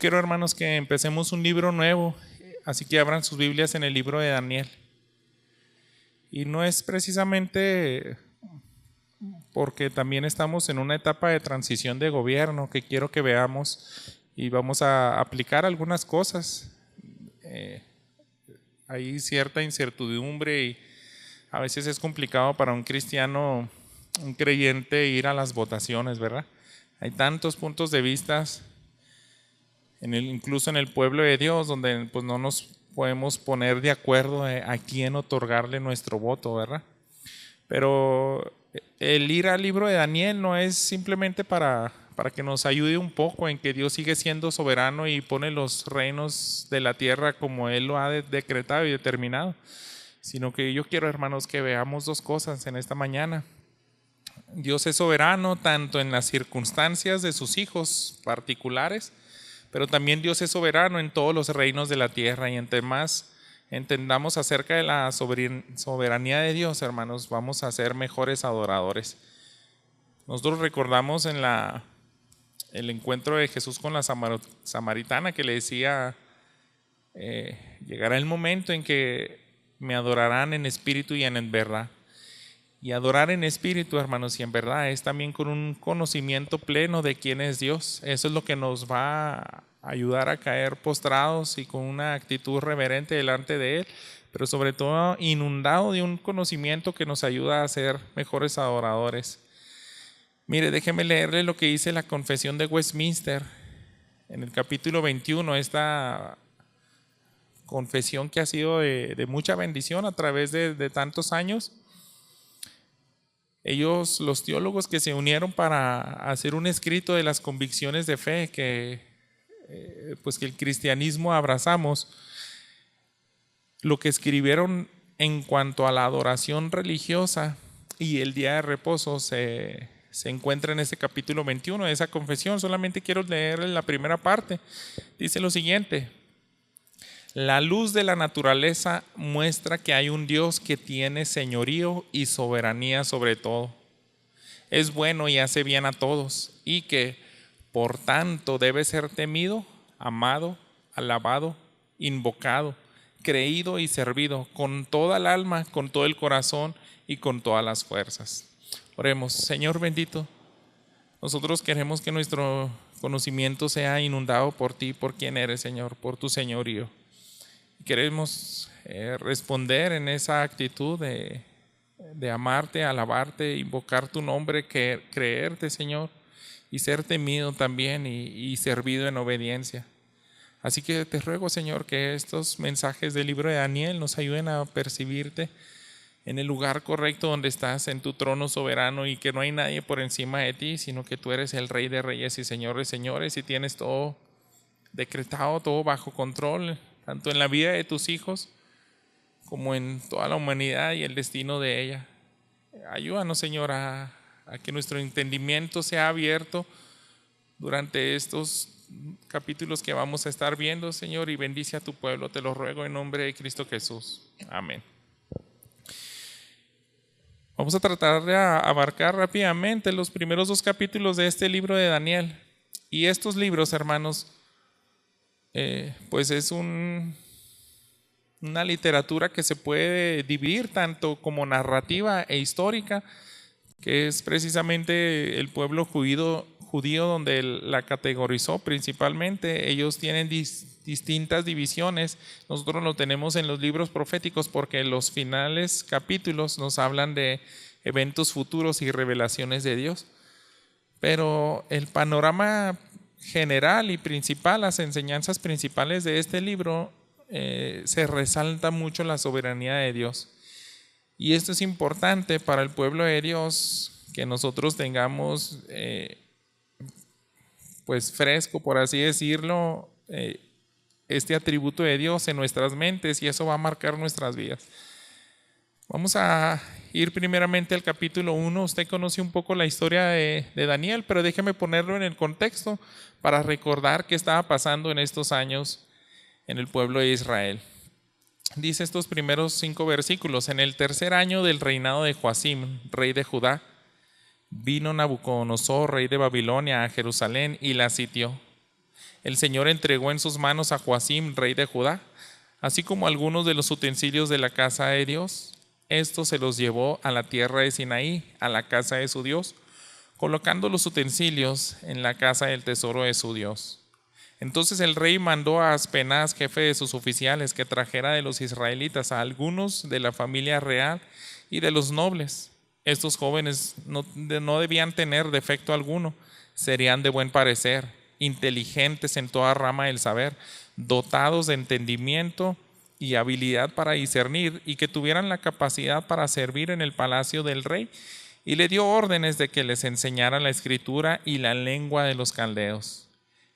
Quiero, hermanos, que empecemos un libro nuevo, así que abran sus Biblias en el libro de Daniel. Y no es precisamente porque también estamos en una etapa de transición de gobierno que quiero que veamos y vamos a aplicar algunas cosas. Hay cierta incertidumbre y a veces es complicado para un cristiano, un creyente, ir a las votaciones, ¿verdad? Hay tantos puntos de vista, incluso en el pueblo de Dios, donde pues no nos podemos poner de acuerdo a quién otorgarle nuestro voto, ¿verdad? Pero el ir al libro de Daniel no es simplemente para que nos ayude un poco en que Dios sigue siendo soberano y pone los reinos de la tierra como Él lo ha decretado y determinado, sino que yo quiero, hermanos, que veamos dos cosas en esta mañana. Dios es soberano tanto en las circunstancias de sus hijos particulares, pero también Dios es soberano en todos los reinos de la tierra. Y entre más entendamos acerca de la soberanía de Dios, hermanos, vamos a ser mejores adoradores. Nosotros recordamos en el encuentro de Jesús con la samaritana, que le decía, llegará el momento en que me adorarán en espíritu y en verdad. Y adorar en espíritu, hermanos, y en verdad es también con un conocimiento pleno de quién es Dios. Eso es lo que nos va a ayudar a caer postrados y con una actitud reverente delante de Él, pero sobre todo inundado de un conocimiento que nos ayuda a ser mejores adoradores. Mire, déjeme leerle lo que dice la Confesión de Westminster en el capítulo 21, esta confesión que ha sido de mucha bendición a través de tantos años. Ellos, los teólogos que se unieron para hacer un escrito de las convicciones de fe que el cristianismo abrazamos, lo que escribieron en cuanto a la adoración religiosa y el día de reposo se encuentra en ese capítulo 21 de esa confesión. Solamente quiero leer la primera parte. Dice lo siguiente: la luz de la naturaleza muestra que hay un Dios que tiene señorío y soberanía sobre todo. Es bueno y hace bien a todos, y que, por tanto, debe ser temido, amado, alabado, invocado, creído y servido con toda el alma, con todo el corazón y con todas las fuerzas. Oremos. Señor bendito, nosotros queremos que nuestro conocimiento sea inundado por ti, por quien eres, Señor, por tu señorío. Queremos responder en esa actitud de amarte, alabarte, invocar tu nombre, creerte, Señor, y ser temido también y servido en obediencia. Así que te ruego, Señor, que estos mensajes del libro de Daniel nos ayuden a percibirte en el lugar correcto donde estás, en tu trono soberano, y que no hay nadie por encima de ti, sino que tú eres el Rey de Reyes y Señor de Señores, y tienes todo decretado, todo bajo control, tanto en la vida de tus hijos como en toda la humanidad y el destino de ella. Ayúdanos, Señor, a que nuestro entendimiento sea abierto durante estos capítulos que vamos a estar viendo, Señor, y bendice a tu pueblo. Te lo ruego en nombre de Cristo Jesús. Amén. Vamos a tratar de abarcar rápidamente los primeros dos capítulos de este libro de Daniel. Y estos libros, hermanos, pues es una literatura que se puede dividir tanto como narrativa e histórica, que es precisamente el pueblo judío donde la categorizó principalmente. Ellos tienen distintas divisiones. Nosotros lo tenemos en los libros proféticos porque los finales capítulos nos hablan de eventos futuros y revelaciones de Dios. Pero el panorama general y principal, las enseñanzas principales de este libro, se resalta mucho la soberanía de Dios. Y esto es importante para el pueblo de Dios, que nosotros tengamos pues fresco, por así decirlo, este atributo de Dios en nuestras mentes, y eso va a marcar nuestras vidas. Vamos a ir primeramente al capítulo 1. Usted conoce un poco la historia de Daniel, pero déjeme ponerlo en el contexto para recordar qué estaba pasando en estos años en el pueblo de Israel. Dice estos primeros 5 versículos: en el tercer año del reinado de Joacim, rey de Judá, vino Nabucodonosor, rey de Babilonia, a Jerusalén y la sitió. el Señor entregó en sus manos a Joacim, rey de Judá, así como algunos de los utensilios de la casa de Dios. Estos se los llevó a la tierra de Sinaí, a la casa de su Dios, colocando los utensilios en la casa del tesoro de su Dios. Entonces el rey mandó a Aspenaz, jefe de sus oficiales, que trajera de los israelitas a algunos de la familia real y de los nobles. Estos jóvenes no debían tener defecto alguno, serían de buen parecer, inteligentes en toda rama del saber, dotados de entendimiento y habilidad para discernir, y que tuvieran la capacidad para servir en el palacio del rey. Y le dio órdenes de que les enseñaran la escritura y la lengua de los caldeos.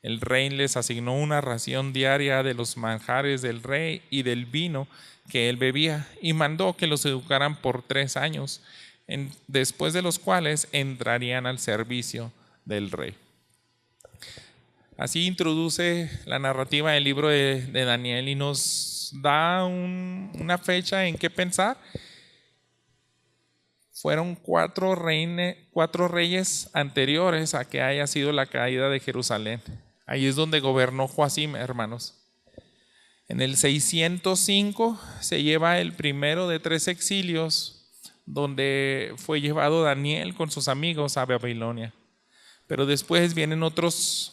El rey les asignó una ración diaria de los manjares del rey y del vino que él bebía, y mandó que los educaran por 3 años, después de los cuales entrarían al servicio del rey. Así introduce la narrativa del libro de Daniel y nos da una fecha en que pensar. Fueron 4 reyes anteriores a que haya sido la caída de Jerusalén. Ahí es donde gobernó Joacim, hermanos. En el 605 se lleva el primero de 3 exilios, donde fue llevado Daniel con sus amigos a Babilonia. Pero después vienen otros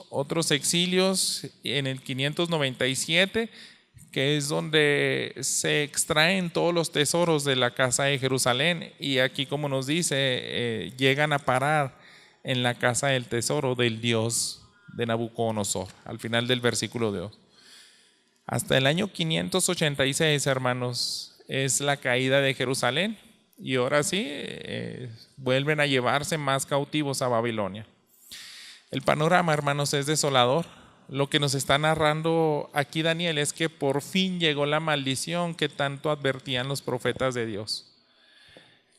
exilios en el 597, que es donde se extraen todos los tesoros de la casa de Jerusalén, y aquí, como nos dice, llegan a parar en la casa del tesoro del Dios de Nabucodonosor, al final del versículo 2. Hasta el año 586, hermanos, es la caída de Jerusalén, y ahora sí, vuelven a llevarse más cautivos a Babilonia. El panorama, hermanos, es desolador. Lo que nos está narrando aquí Daniel es que por fin llegó la maldición que tanto advertían los profetas de Dios.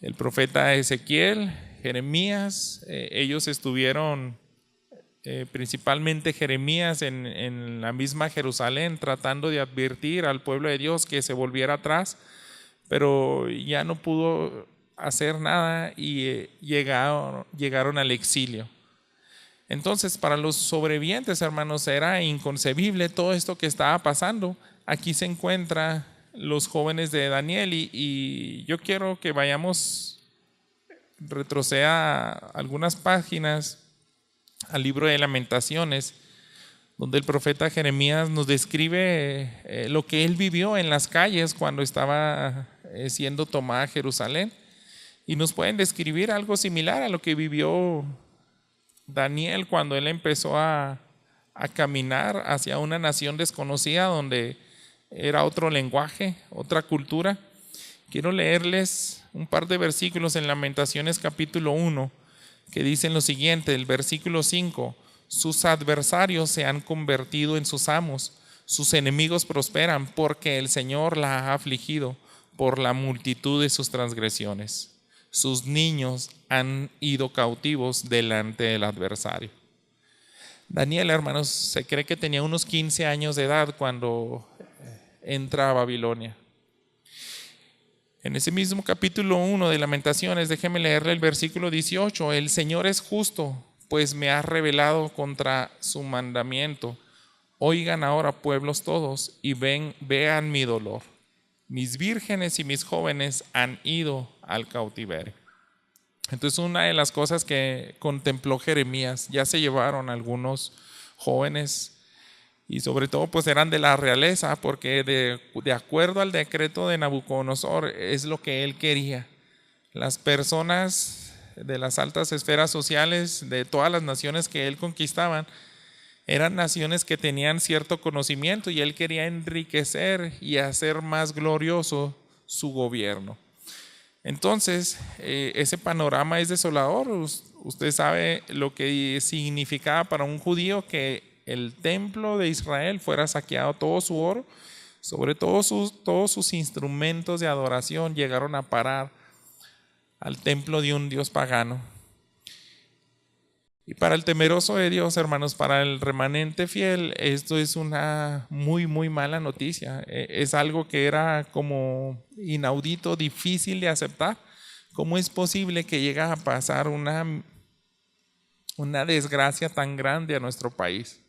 El profeta Ezequiel, Jeremías, ellos estuvieron, principalmente Jeremías, en la misma Jerusalén, tratando de advertir al pueblo de Dios que se volviera atrás, pero ya no pudo hacer nada y llegaron al exilio. Entonces, para los sobrevivientes, hermanos, era inconcebible todo esto que estaba pasando. Aquí se encuentran los jóvenes de Daniel, y yo quiero que retroceda algunas páginas al libro de Lamentaciones, donde el profeta Jeremías nos describe lo que él vivió en las calles cuando estaba siendo tomada Jerusalén, y nos pueden describir algo similar a lo que vivió Daniel cuando él empezó a caminar hacia una nación desconocida donde era otro lenguaje, otra cultura. Quiero leerles un par de versículos en Lamentaciones capítulo 1 que dicen lo siguiente, el versículo 5: sus adversarios se han convertido en sus amos, sus enemigos prosperan, porque el Señor la ha afligido por la multitud de sus transgresiones. Sus niños han ido cautivos delante del adversario. Daniel, hermanos, se cree que tenía unos 15 años de edad cuando entra a Babilonia. En ese mismo capítulo 1 de Lamentaciones, déjeme leerle el versículo 18: el Señor es justo, pues me ha revelado contra su mandamiento. Oigan ahora, pueblos todos, y vean mi dolor. Mis vírgenes y mis jóvenes han ido al cautiverio. Entonces, una de las cosas que contempló Jeremías, ya se llevaron algunos jóvenes, y sobre todo pues eran de la realeza, porque de acuerdo al decreto de Nabucodonosor es lo que él quería. Las personas de las altas esferas sociales de todas las naciones que él conquistaban eran naciones que tenían cierto conocimiento, y él quería enriquecer y hacer más glorioso su gobierno. Entonces, ese panorama es desolador. Usted sabe lo que significaba para un judío que el templo de Israel fuera saqueado, todo su oro, sobre todo todos sus instrumentos de adoración llegaron a parar al templo de un dios pagano. Y para el temeroso de Dios, hermanos, para el remanente fiel, esto es una muy, muy mala noticia. Es algo que era como inaudito, difícil de aceptar. ¿Cómo es posible que llegue a pasar una desgracia tan grande a nuestro país?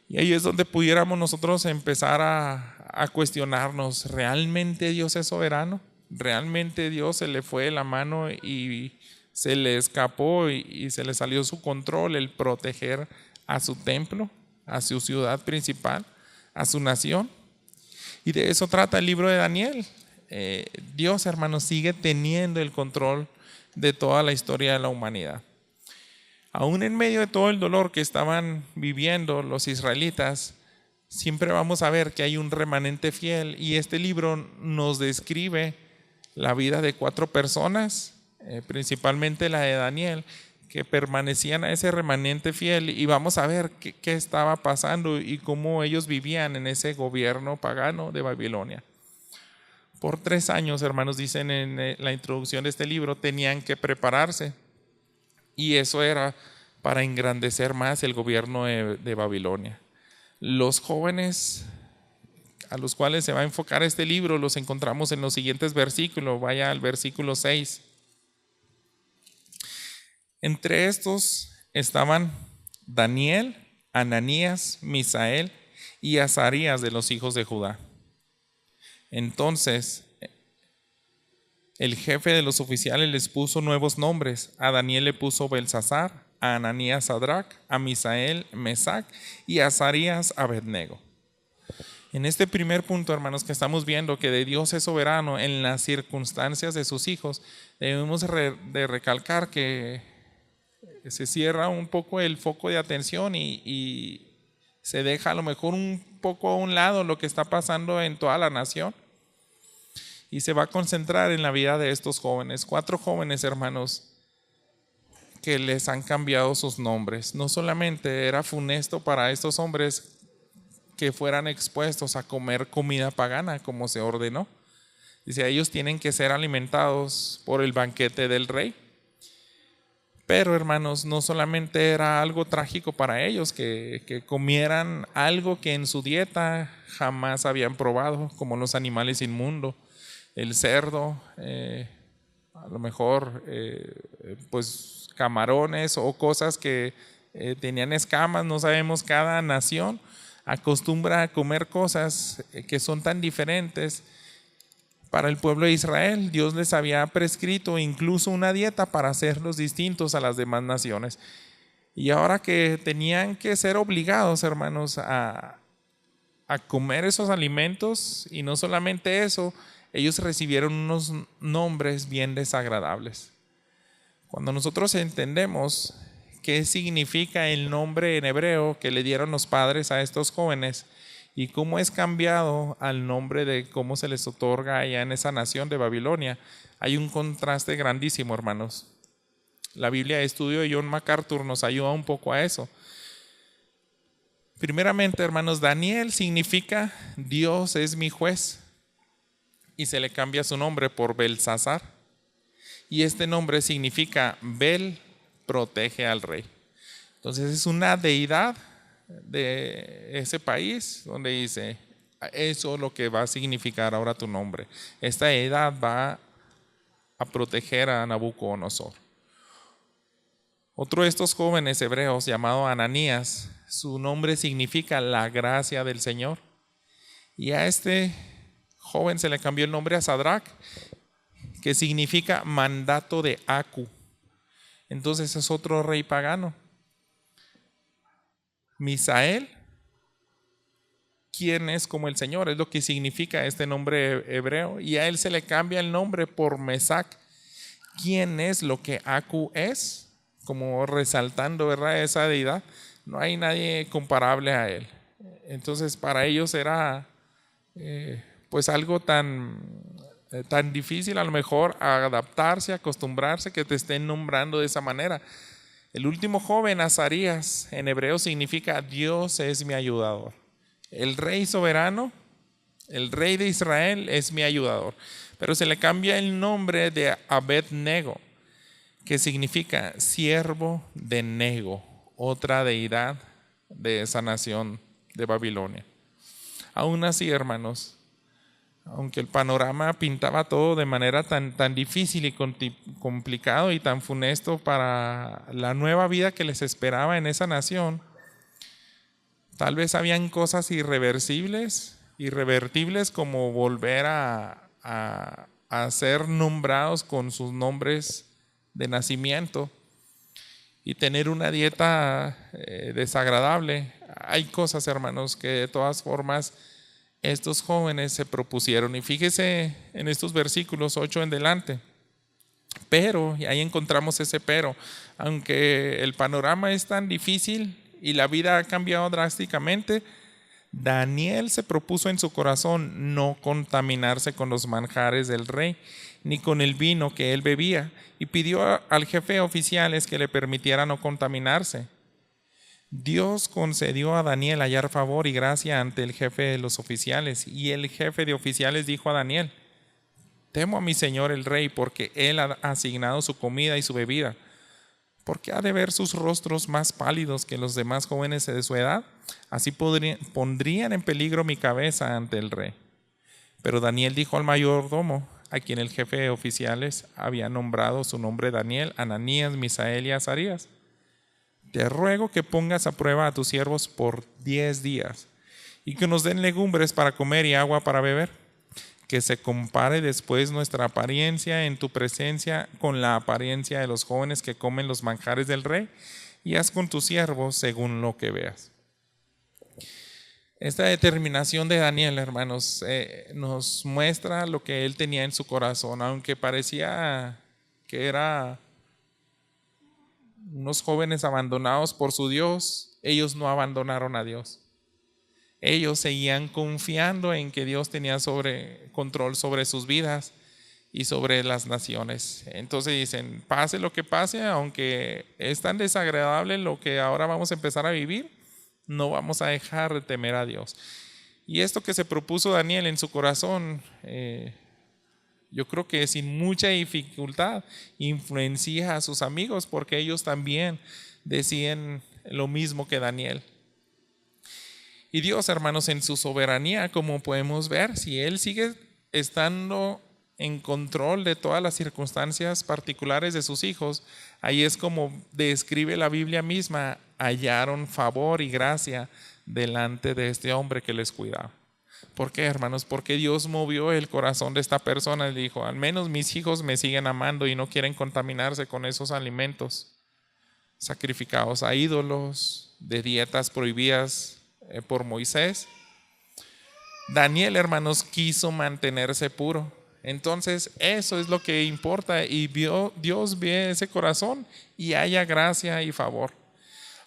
Y ahí es donde pudiéramos nosotros empezar a cuestionarnos, ¿realmente Dios es soberano? ¿Realmente Dios se le fue de la mano y se le escapó y se le salió su control el proteger a su templo, a su ciudad principal, a su nación? Y de eso trata el libro de Daniel. Dios, hermanos, sigue teniendo el control de toda la historia de la humanidad. Aún en medio de todo el dolor que estaban viviendo los israelitas, siempre vamos a ver que hay un remanente fiel, y este libro nos describe la vida de 4 personas, principalmente la de Daniel, que permanecían a ese remanente fiel, y vamos a ver qué estaba pasando y cómo ellos vivían en ese gobierno pagano de Babilonia. Por 3 años, hermanos, dicen en la introducción de este libro, tenían que prepararse. Y eso era para engrandecer más el gobierno de Babilonia. Los jóvenes a los cuales se va a enfocar este libro los encontramos en los siguientes versículos. Vaya al versículo 6. Entre estos estaban Daniel, Ananías, Misael y Azarías de los hijos de Judá. Entonces el jefe de los oficiales les puso nuevos nombres. A Daniel le puso Belsasar, a Ananías Sadrach, a Misael Mesac y a Azarías Abednego. En este primer punto, hermanos, que estamos viendo que de Dios es soberano en las circunstancias de sus hijos, debemos de recalcar que se cierra un poco el foco de atención y se deja a lo mejor un poco a un lado lo que está pasando en toda la nación. Y se va a concentrar en la vida de estos jóvenes, 4 jóvenes, hermanos, que les han cambiado sus nombres. No solamente era funesto para estos hombres que fueran expuestos a comer comida pagana como se ordenó. Dice, ellos tienen que ser alimentados por el banquete del rey. Pero, hermanos, no solamente era algo trágico para ellos que comieran algo que en su dieta jamás habían probado, como los animales inmundos. El cerdo, a lo mejor pues camarones o cosas que tenían escamas. No sabemos, cada nación acostumbra a comer cosas que son tan diferentes. Para el pueblo de Israel, Dios les había prescrito incluso una dieta para hacerlos distintos a las demás naciones. Y ahora que tenían que ser obligados, hermanos, a comer esos alimentos, y no solamente eso, ellos recibieron unos nombres bien desagradables. Cuando nosotros entendemos qué significa el nombre en hebreo que le dieron los padres a estos jóvenes y cómo es cambiado al nombre de cómo se les otorga allá en esa nación de Babilonia, hay un contraste grandísimo, hermanos. La Biblia de estudio de John MacArthur nos ayuda un poco a eso. Primeramente, hermanos, Daniel significa Dios es mi juez, y se le cambia su nombre por Belsasar, y este nombre significa Bel protege al rey. Entonces es una deidad de ese país donde dice, eso es lo que va a significar ahora tu nombre. Esta deidad va a proteger a Nabucodonosor. Otro de estos jóvenes hebreos llamado Ananías, su nombre significa la gracia del Señor, y a este joven se le cambió el nombre a Sadrach, que significa mandato de Acu. Entonces es otro rey pagano. Misael, quien es como el Señor, es lo que significa este nombre hebreo, y a él se le cambia el nombre por Mesac, quien es lo que Acu es, como resaltando, ¿verdad?, esa deidad. No hay nadie comparable a él. Entonces para ellos era pues algo tan difícil a lo mejor adaptarse, acostumbrarse, que te estén nombrando de esa manera. El último joven, Azarías, en hebreo significa Dios es mi ayudador. El rey soberano, el rey de Israel es mi ayudador. Pero se le cambia el nombre de Abednego, que significa siervo de Nego, otra deidad de esa nación de Babilonia. Aún así, hermanos, aunque el panorama pintaba todo de manera tan difícil y complicado y tan funesto para la nueva vida que les esperaba en esa nación, Tal vez habían cosas irrevertibles como volver a ser nombrados con sus nombres de nacimiento y tener una dieta desagradable. Hay cosas, hermanos, que de todas formas estos jóvenes se propusieron. Y fíjese en estos versículos 8 en delante. Pero, y ahí encontramos ese pero, aunque el panorama es tan difícil y la vida ha cambiado drásticamente, Daniel se propuso en su corazón no contaminarse con los manjares del rey, ni con el vino que él bebía, y pidió al jefe de oficiales que le permitiera no contaminarse. Dios concedió a Daniel hallar favor y gracia ante el jefe de los oficiales, y el jefe de oficiales dijo a Daniel: temo a mi señor el rey, porque él ha asignado su comida y su bebida. ¿Por qué ha de ver sus rostros más pálidos que los demás jóvenes de su edad? Así pondrían en peligro mi cabeza ante el rey. Pero Daniel dijo al mayordomo, a quien el jefe de oficiales había nombrado su nombre Daniel, Ananías, Misael y Azarías: te ruego que pongas a prueba a tus siervos por 10 días y que nos den legumbres para comer y agua para beber. Que se compare después nuestra apariencia en tu presencia con la apariencia de los jóvenes que comen los manjares del rey, y haz con tus siervos según lo que veas. Esta determinación de Daniel, hermanos, nos muestra lo que él tenía en su corazón. Aunque parecía que era unos jóvenes abandonados por su Dios, ellos no abandonaron a Dios. Ellos seguían confiando en que Dios tenía control sobre sus vidas y sobre las naciones. Entonces dicen, pase lo que pase, aunque es tan desagradable lo que ahora vamos a empezar a vivir, no vamos a dejar de temer a Dios. Y esto que se propuso Daniel en su corazón, yo creo que sin mucha dificultad influencia a sus amigos, porque ellos también decían lo mismo que Daniel. Y Dios, hermanos, en su soberanía, como podemos ver, si Él sigue estando en control de todas las circunstancias particulares de sus hijos, ahí es como describe la Biblia misma: hallaron favor y gracia delante de este hombre que les cuidaba. ¿Por qué, hermanos? Porque Dios movió el corazón de esta persona y dijo: al menos mis hijos me siguen amando y no quieren contaminarse con esos alimentos sacrificados a ídolos, de dietas prohibidas por Moisés. Daniel, hermanos, quiso mantenerse puro. Entonces eso es lo que importa, y Dios ve ese corazón y haya gracia y favor.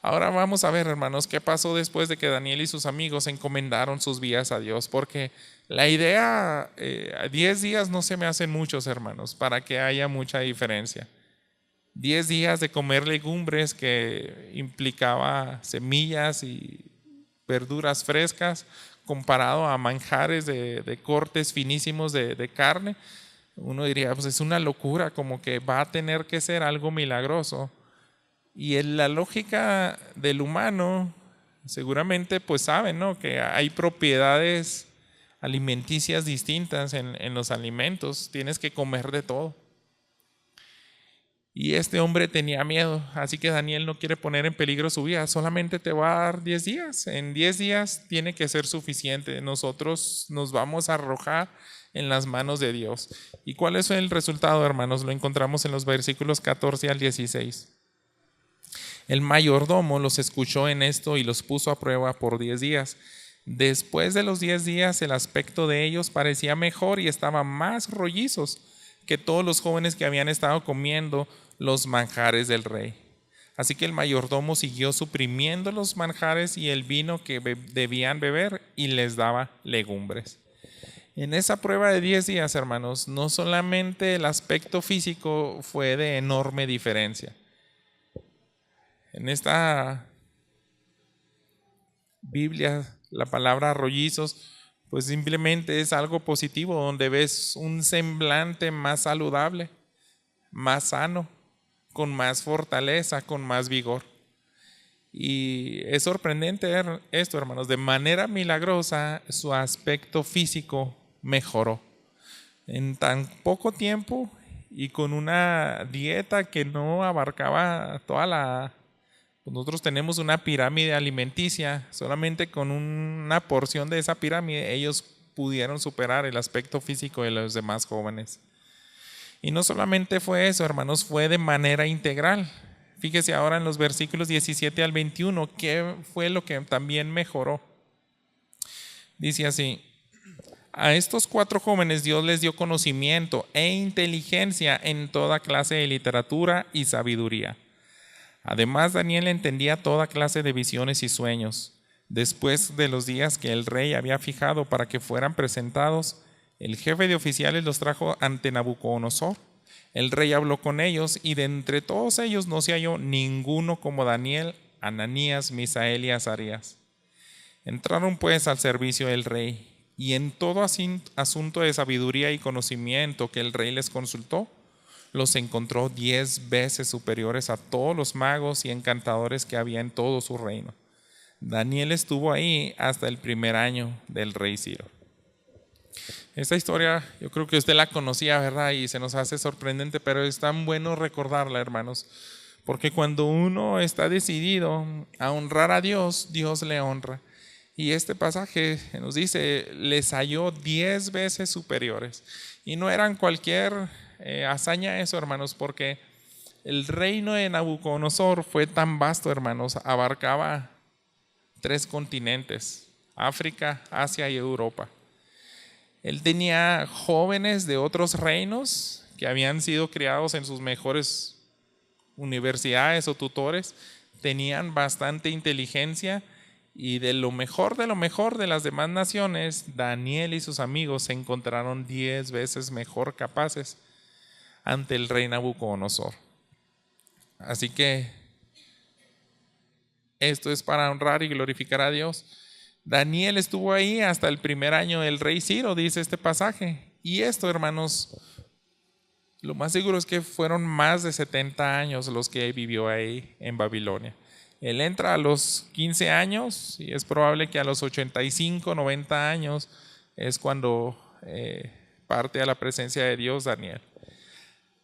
Ahora vamos a ver, hermanos, qué pasó después de que Daniel y sus amigos encomendaron sus vidas a Dios, porque la idea, 10 días no se me hacen muchos, hermanos, para que haya mucha diferencia. 10 días de comer legumbres que implicaba semillas y verduras frescas, comparado a manjares de cortes finísimos de carne. Uno diría, pues es una locura, como que va a tener que ser algo milagroso. Y en la lógica del humano, seguramente pues saben, ¿no?, que hay propiedades alimenticias distintas en los alimentos. Tienes que comer de todo. Y este hombre tenía miedo, así que Daniel no quiere poner en peligro su vida. Solamente te va a dar 10 días. En 10 días tiene que ser suficiente. Nosotros nos vamos a arrojar en las manos de Dios. ¿Y cuál es el resultado, hermanos? Lo encontramos en los versículos 14 al 16. El mayordomo los escuchó en esto y los puso a prueba por 10 días. Después de los 10 días, el aspecto de ellos parecía mejor y estaban más rollizos que todos los jóvenes que habían estado comiendo los manjares del rey. Así que el mayordomo siguió suprimiendo los manjares y el vino que debían beber, y les daba legumbres. En esa prueba de 10 días, hermanos, no solamente el aspecto físico fue de enorme diferencia. En esta Biblia, la palabra rollizos pues simplemente es algo positivo, donde ves un semblante más saludable, más sano, con más fortaleza, con más vigor. Y es sorprendente ver esto, hermanos. De manera milagrosa, su aspecto físico mejoró en tan poco tiempo, y con una dieta que no abarcaba Nosotros tenemos una pirámide alimenticia, solamente con una porción de esa pirámide ellos pudieron superar el aspecto físico de los demás jóvenes. Y no solamente fue eso, hermanos, fue de manera integral. Fíjese ahora en los versículos 17 al 21, ¿qué fue lo que también mejoró? Dice así: a estos 4 jóvenes Dios les dio conocimiento e inteligencia en toda clase de literatura y sabiduría. Además, Daniel entendía toda clase de visiones y sueños. Después de los días que el rey había fijado para que fueran presentados, el jefe de oficiales los trajo ante Nabucodonosor. El rey habló con ellos, y de entre todos ellos no se halló ninguno como Daniel, Ananías, Misael y Azarías. Entraron pues al servicio del rey, y en todo asunto de sabiduría y conocimiento que el rey les consultó, los encontró 10 veces superiores a todos los magos y encantadores que había en todo su reino. Daniel estuvo ahí hasta el primer año del rey Ciro. Esta historia yo creo que usted la conocía, ¿verdad? Y se nos hace sorprendente, pero es tan bueno recordarla, hermanos, porque cuando uno está decidido a honrar a Dios, Dios le honra. Y este pasaje nos dice, les halló 10 veces superiores. Y no eran cualquier hazaña eso, hermanos, porque el reino de Nabucodonosor fue tan vasto, hermanos, abarcaba 3 continentes, África, Asia y Europa. Él tenía jóvenes de otros reinos que habían sido criados en sus mejores universidades o tutores, tenían bastante inteligencia, y de lo mejor de las demás naciones, Daniel y sus amigos se encontraron 10 veces mejor capaces ante el rey Nabucodonosor. Así que esto es para honrar y glorificar a Dios. Daniel estuvo ahí hasta el primer año del rey Ciro, dice este pasaje. Y esto, hermanos, lo más seguro es que fueron más de 70 años los que vivió ahí en Babilonia. Él entra a los 15 años y es probable que a los 85, 90 años es cuando parte a la presencia de Dios Daniel.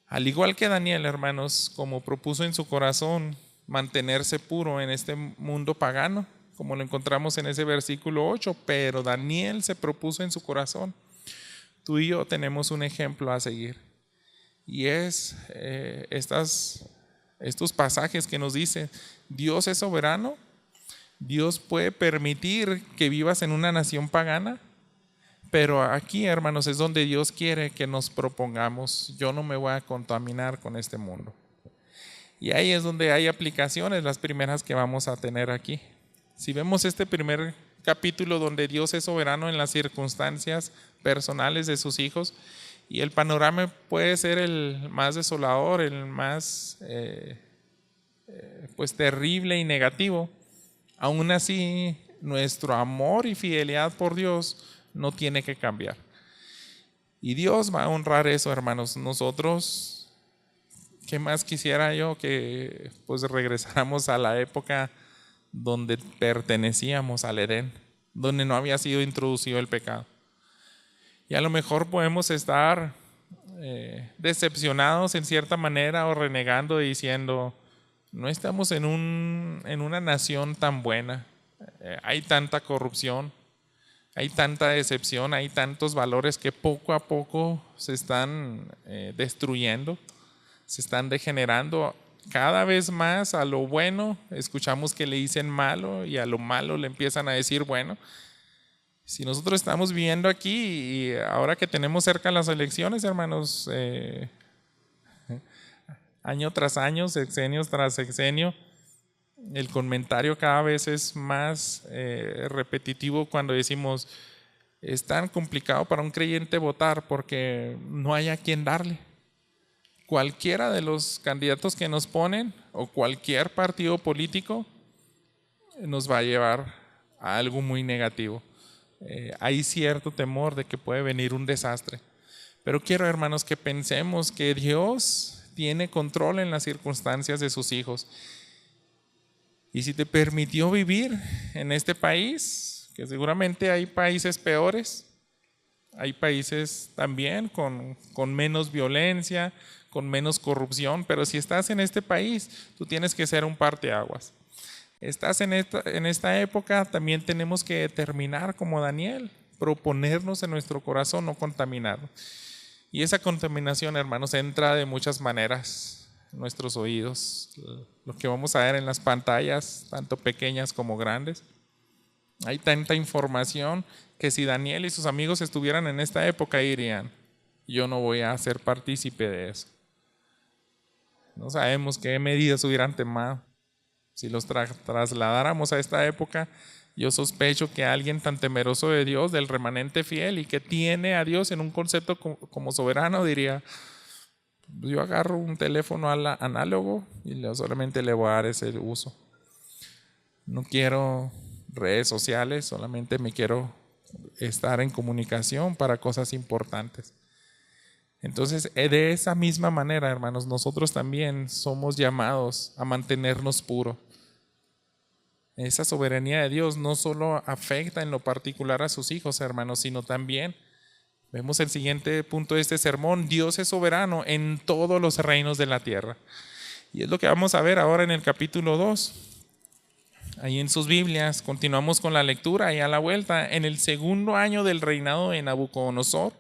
Al igual que Daniel, hermanos, como propuso en su corazón mantenerse puro en este mundo pagano, como lo encontramos en ese versículo 8, pero Daniel se propuso en su corazón. Tú y yo tenemos un ejemplo a seguir, y es estos pasajes que nos dicen, Dios es soberano, Dios puede permitir que vivas en una nación pagana, pero aquí, hermanos, es donde Dios quiere que nos propongamos, yo no me voy a contaminar con este mundo. Y ahí es donde hay aplicaciones, las primeras que vamos a tener aquí. Si vemos este primer capítulo donde Dios es soberano en las circunstancias personales de sus hijos, y el panorama puede ser el más desolador, el más pues terrible y negativo, aún así nuestro amor y fidelidad por Dios no tiene que cambiar. Y Dios va a honrar eso, hermanos. Nosotros, ¿qué más quisiera yo? Que pues regresáramos a la época donde pertenecíamos al Edén, donde no había sido introducido el pecado. Y a lo mejor podemos estar decepcionados en cierta manera o renegando, diciendo, no estamos en una nación tan buena, hay tanta corrupción, hay tanta decepción, hay tantos valores que poco a poco se están destruyendo, se están degenerando. Cada vez más a lo bueno escuchamos que le dicen malo, y a lo malo le empiezan a decir bueno. Si nosotros estamos viviendo aquí y ahora que tenemos cerca las elecciones, hermanos, año tras año, sexenio tras sexenio, el comentario cada vez es más repetitivo cuando decimos, es tan complicado para un creyente votar porque no hay a quien darle. Cualquiera de los candidatos que nos ponen o cualquier partido político nos va a llevar a algo muy negativo. Hay cierto temor de que puede venir un desastre. Pero quiero, hermanos, que pensemos que Dios tiene control en las circunstancias de sus hijos. Y si te permitió vivir en este país, que seguramente hay países peores, hay países también con menos violencia, con menos corrupción, pero si estás en este país, tú tienes que ser un parteaguas. estás en esta época, también tenemos que determinar como Daniel, proponernos en nuestro corazón no contaminar. Y esa contaminación, hermanos, entra de muchas maneras en nuestros oídos. Lo que vamos a ver en las pantallas, tanto pequeñas como grandes. Hay tanta información que si Daniel y sus amigos estuvieran en esta época dirían, yo no voy a ser partícipe de eso. No sabemos qué medidas hubieran tomado. Si los trasladáramos a esta época, yo sospecho que alguien tan temeroso de Dios, del remanente fiel y que tiene a Dios en un concepto como soberano, diría, yo agarro un teléfono análogo y solamente le voy a dar ese uso. No quiero redes sociales, solamente me quiero estar en comunicación para cosas importantes. Entonces, de esa misma manera, hermanos, nosotros también somos llamados a mantenernos puros. Esa soberanía de Dios no solo afecta en lo particular a sus hijos, hermanos, sino también, vemos el siguiente punto de este sermón, Dios es soberano en todos los reinos de la tierra. Y es lo que vamos a ver ahora en el capítulo 2. Ahí en sus Biblias, continuamos con la lectura y a la vuelta, en el segundo año del reinado de Nabucodonosor,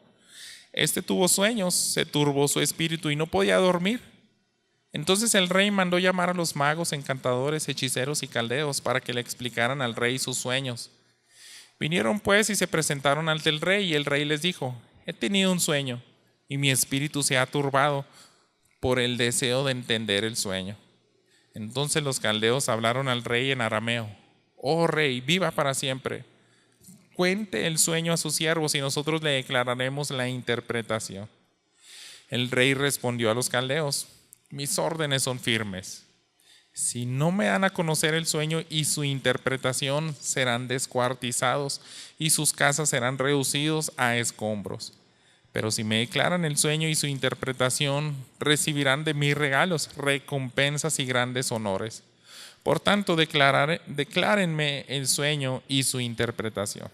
este tuvo sueños, se turbó su espíritu y no podía dormir. Entonces el rey mandó llamar a los magos, encantadores, hechiceros y caldeos para que le explicaran al rey sus sueños. Vinieron pues y se presentaron ante el rey y el rey les dijo, he tenido un sueño y mi espíritu se ha turbado por el deseo de entender el sueño. Entonces los caldeos hablaron al rey en arameo, oh rey, viva para siempre. Cuente el sueño a sus siervos y nosotros le declararemos la interpretación. El rey respondió a los caldeos, mis órdenes son firmes. Si no me dan a conocer el sueño y su interpretación, serán descuartizados y sus casas serán reducidos a escombros. Pero si me declaran el sueño y su interpretación, recibirán de mí regalos, recompensas y grandes honores. Por tanto, declárenme el sueño y su interpretación.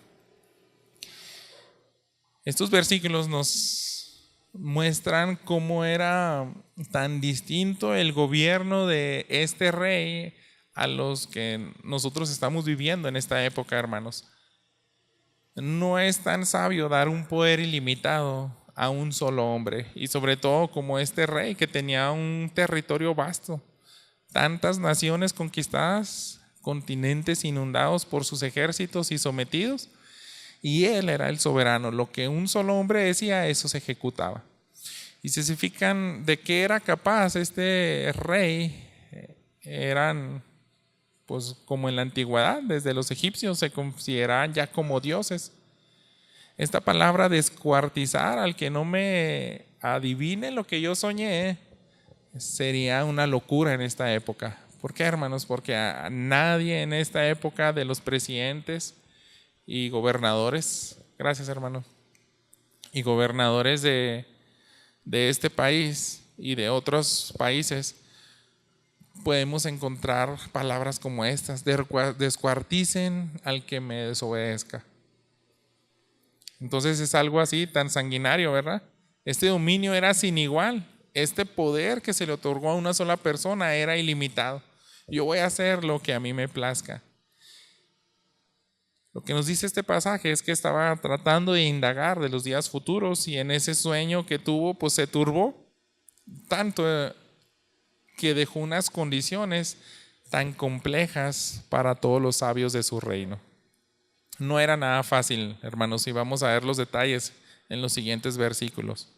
Estos versículos nos muestran cómo era tan distinto el gobierno de este rey a los que nosotros estamos viviendo en esta época, hermanos. No es tan sabio dar un poder ilimitado a un solo hombre, y sobre todo como este rey que tenía un territorio vasto, tantas naciones conquistadas, continentes inundados por sus ejércitos y sometidos. Y él era el soberano, lo que un solo hombre decía, eso se ejecutaba. Y si se fijan de qué era capaz este rey, eran pues como en la antigüedad, desde los egipcios se consideraban ya como dioses. Esta palabra descuartizar, al que no me adivine lo que yo soñé, sería una locura en esta época. ¿Por qué, hermanos? Porque a nadie en esta época de los presidentes y gobernadores, gracias hermano, y gobernadores de este país y de otros países, podemos encontrar palabras como estas, descuarticen al que me desobedezca. Entonces es algo así tan sanguinario, ¿verdad? Este dominio era sin igual, este poder que se le otorgó a una sola persona era ilimitado. Yo voy a hacer lo que a mí me plazca. Lo que nos dice este pasaje es que estaba tratando de indagar de los días futuros y en ese sueño que tuvo, pues se turbó tanto que dejó unas condiciones tan complejas para todos los sabios de su reino. No era nada fácil, hermanos, y vamos a ver los detalles en los siguientes versículos.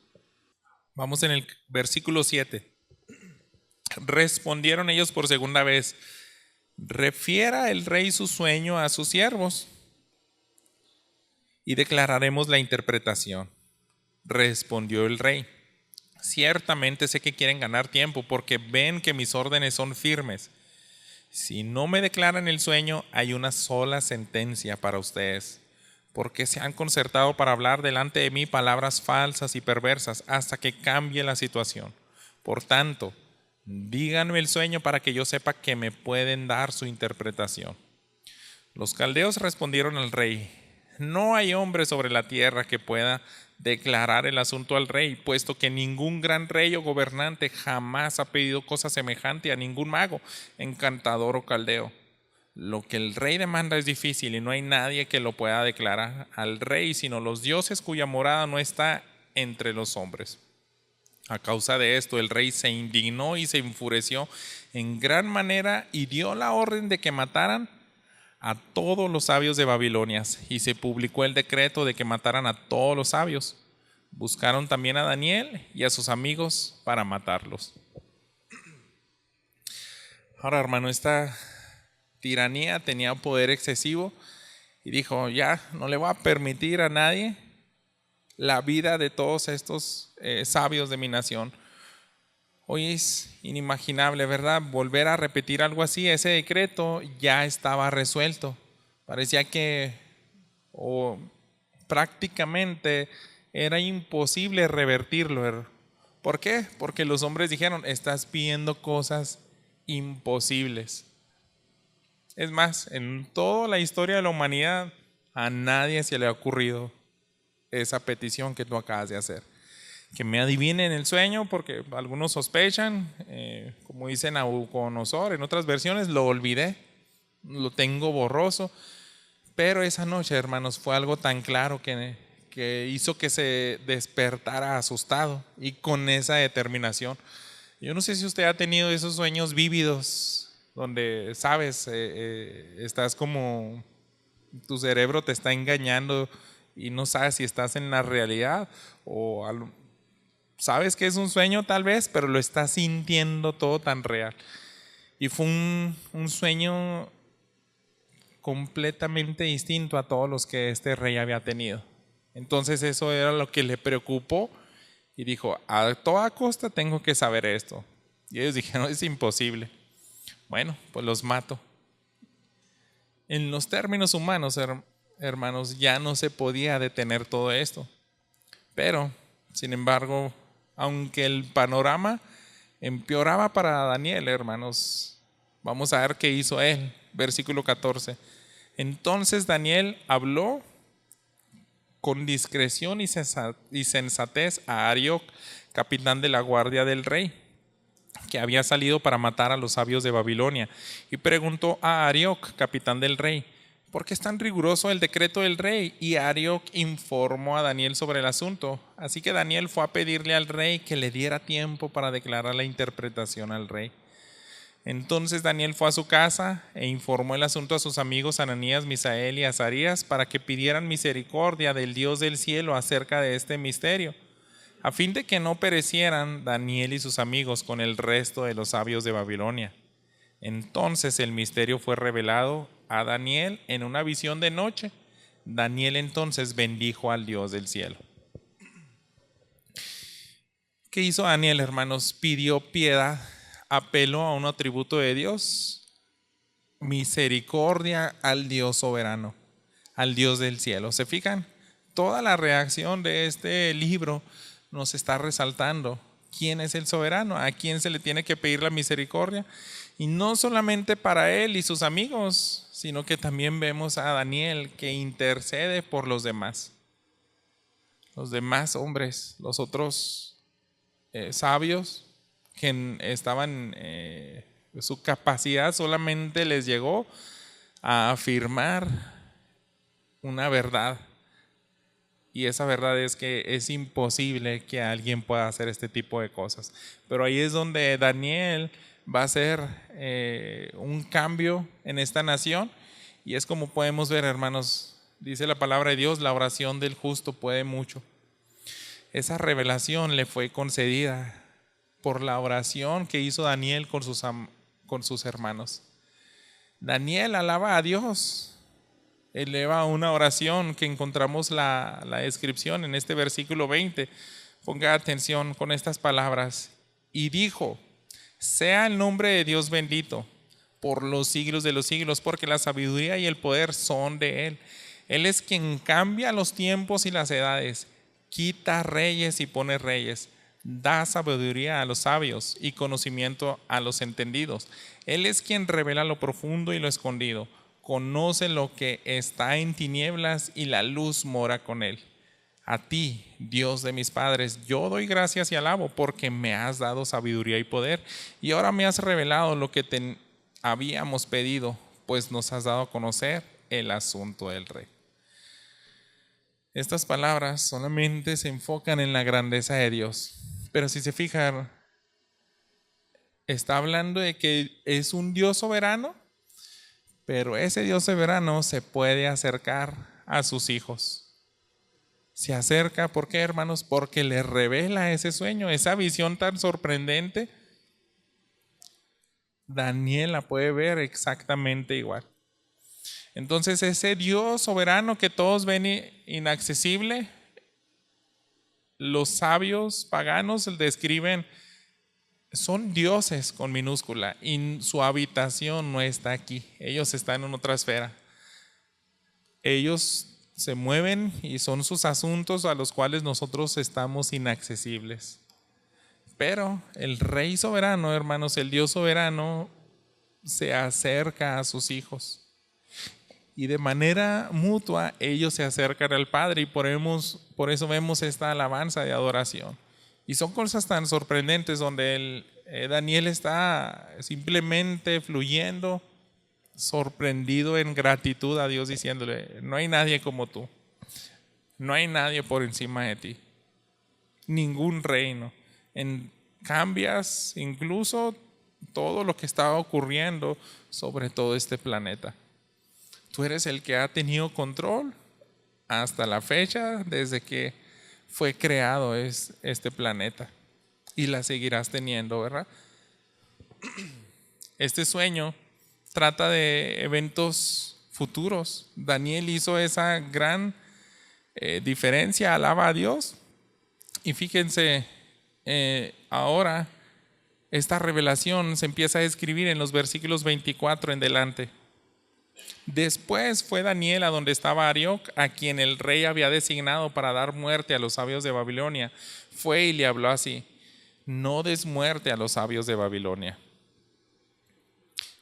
Vamos en el versículo 7. Respondieron ellos por segunda vez, refiera el rey su sueño a sus siervos y declararemos la interpretación. Respondió el rey, ciertamente sé que quieren ganar tiempo porque ven que mis órdenes son firmes. Si no me declaran el sueño, hay una sola sentencia para ustedes, porque se han concertado para hablar delante de mí palabras falsas y perversas hasta que cambie la situación. Por tanto, díganme el sueño para que yo sepa que me pueden dar su interpretación. Los caldeos respondieron al rey, no hay hombre sobre la tierra que pueda declarar el asunto al rey, puesto que ningún gran rey o gobernante jamás ha pedido cosa semejante a ningún mago, encantador o caldeo. Lo que el rey demanda es difícil y no hay nadie que lo pueda declarar al rey, sino los dioses cuya morada no está entre los hombres. A causa de esto, el rey se indignó y se enfureció en gran manera y dio la orden de que mataran a todos los sabios de Babilonia. Y se publicó el decreto de que mataran a todos los sabios. Buscaron también a Daniel y a sus amigos para matarlos. Ahora, hermano, esta tiranía tenía poder excesivo y dijo, ya no le voy a permitir a nadie la vida de todos estos sabios de mi nación. Hoy es inimaginable, ¿verdad? Volver a repetir algo así. Ese decreto ya estaba resuelto. Parecía que prácticamente era imposible revertirlo. ¿Por qué? Porque los hombres dijeron, estás pidiendo cosas imposibles. Es más, en toda la historia de la humanidad, a nadie se le ha ocurrido esa petición que tú acabas de hacer. Que me adivinen el sueño, porque algunos sospechan, como dice Nabucodonosor, en otras versiones, lo olvidé, lo tengo borroso. Pero esa noche, hermanos, fue algo tan claro que hizo que se despertara asustado y con esa determinación. Yo no sé si usted ha tenido esos sueños vívidos, donde, sabes, estás como, tu cerebro te está engañando y no sabes si estás en la realidad o sabes que es un sueño tal vez, pero lo estás sintiendo todo tan real. Y fue un sueño completamente distinto a todos los que este rey había tenido. Entonces eso era lo que le preocupó y dijo, a toda costa tengo que saber esto. Y ellos dijeron, es imposible. Bueno, pues los mato. En los términos humanos, hermanos, ya no se podía detener todo esto. Pero, sin embargo, aunque el panorama empeoraba para Daniel, hermanos, vamos a ver qué hizo él. Versículo 14. Entonces Daniel habló con discreción y sensatez a Arioc, capitán de la guardia del rey, que había salido para matar a los sabios de Babilonia, y preguntó a Arioc, capitán del rey, ¿por qué es tan riguroso el decreto del rey? Y Arioc informó a Daniel sobre el asunto. Así que Daniel fue a pedirle al rey que le diera tiempo para declarar la interpretación al rey. Entonces Daniel fue a su casa e informó el asunto a sus amigos Ananías, Misael y Azarías para que pidieran misericordia del Dios del cielo acerca de este misterio, a fin de que no perecieran Daniel y sus amigos con el resto de los sabios de Babilonia. Entonces el misterio fue revelado a Daniel en una visión de noche. Daniel entonces bendijo al Dios del cielo. ¿Qué hizo Daniel, hermanos? Pidió piedad, apeló a un atributo de Dios, misericordia al Dios soberano, al Dios del cielo. ¿Se fijan? Toda la reacción de este libro nos está resaltando quién es el soberano, a quién se le tiene que pedir la misericordia. Y no solamente para él y sus amigos, sino que también vemos a Daniel que intercede por los demás hombres, los otros sabios que estaban, su capacidad solamente les llegó a afirmar una verdad. Y esa verdad es que es imposible que alguien pueda hacer este tipo de cosas. Pero ahí es donde Daniel va a hacer un cambio en esta nación. Y es como podemos ver, hermanos, dice la palabra de Dios, la oración del justo puede mucho. Esa revelación le fue concedida por la oración que hizo Daniel con sus hermanos. Daniel alaba a Dios, eleva una oración que encontramos la descripción en este versículo 20. Ponga atención con estas palabras. Y dijo, sea el nombre de Dios bendito por los siglos de los siglos, porque la sabiduría y el poder son de Él. Él es quien cambia los tiempos y las edades, quita reyes y pone reyes, da sabiduría a los sabios y conocimiento a los entendidos. Él es quien revela lo profundo y lo escondido, conoce lo que está en tinieblas y la luz mora con él. A ti, Dios de mis padres, yo doy gracias y alabo porque me has dado sabiduría y poder y ahora me has revelado lo que te habíamos pedido pues nos has dado a conocer el asunto del rey. Estas palabras solamente se enfocan en la grandeza de Dios, pero si se fijan, está hablando de que es un Dios soberano, pero ese Dios soberano se puede acercar a sus hijos. Se acerca, ¿por qué, hermanos? Porque les revela ese sueño, esa visión tan sorprendente. Daniel la puede ver exactamente igual. Entonces ese Dios soberano que todos ven inaccesible, los sabios paganos describen, son dioses con minúscula y su habitación no está aquí, ellos están en otra esfera. Ellos se mueven y son sus asuntos a los cuales nosotros estamos inaccesibles. Pero el Rey soberano, hermanos, el Dios soberano se acerca a sus hijos. Y de manera mutua ellos se acercan al Padre y por eso vemos esta alabanza de adoración. Y son cosas tan sorprendentes donde Daniel está simplemente fluyendo, sorprendido en gratitud a Dios, diciéndole, no hay nadie como tú, no hay nadie por encima de ti, ningún reino. Cambias incluso todo lo que estaba ocurriendo sobre todo este planeta. Tú eres el que ha tenido control hasta la fecha, desde que fue creado este planeta, y la seguirás teniendo, ¿verdad? Este sueño trata de eventos futuros. Daniel hizo esa gran diferencia, alaba a Dios. Y fíjense, ahora esta revelación se empieza a escribir en los versículos 24 en delante. Después fue Daniel a donde estaba Arioc, a quien el rey había designado para dar muerte a los sabios de Babilonia. Fue y le habló así: no des muerte a los sabios de Babilonia.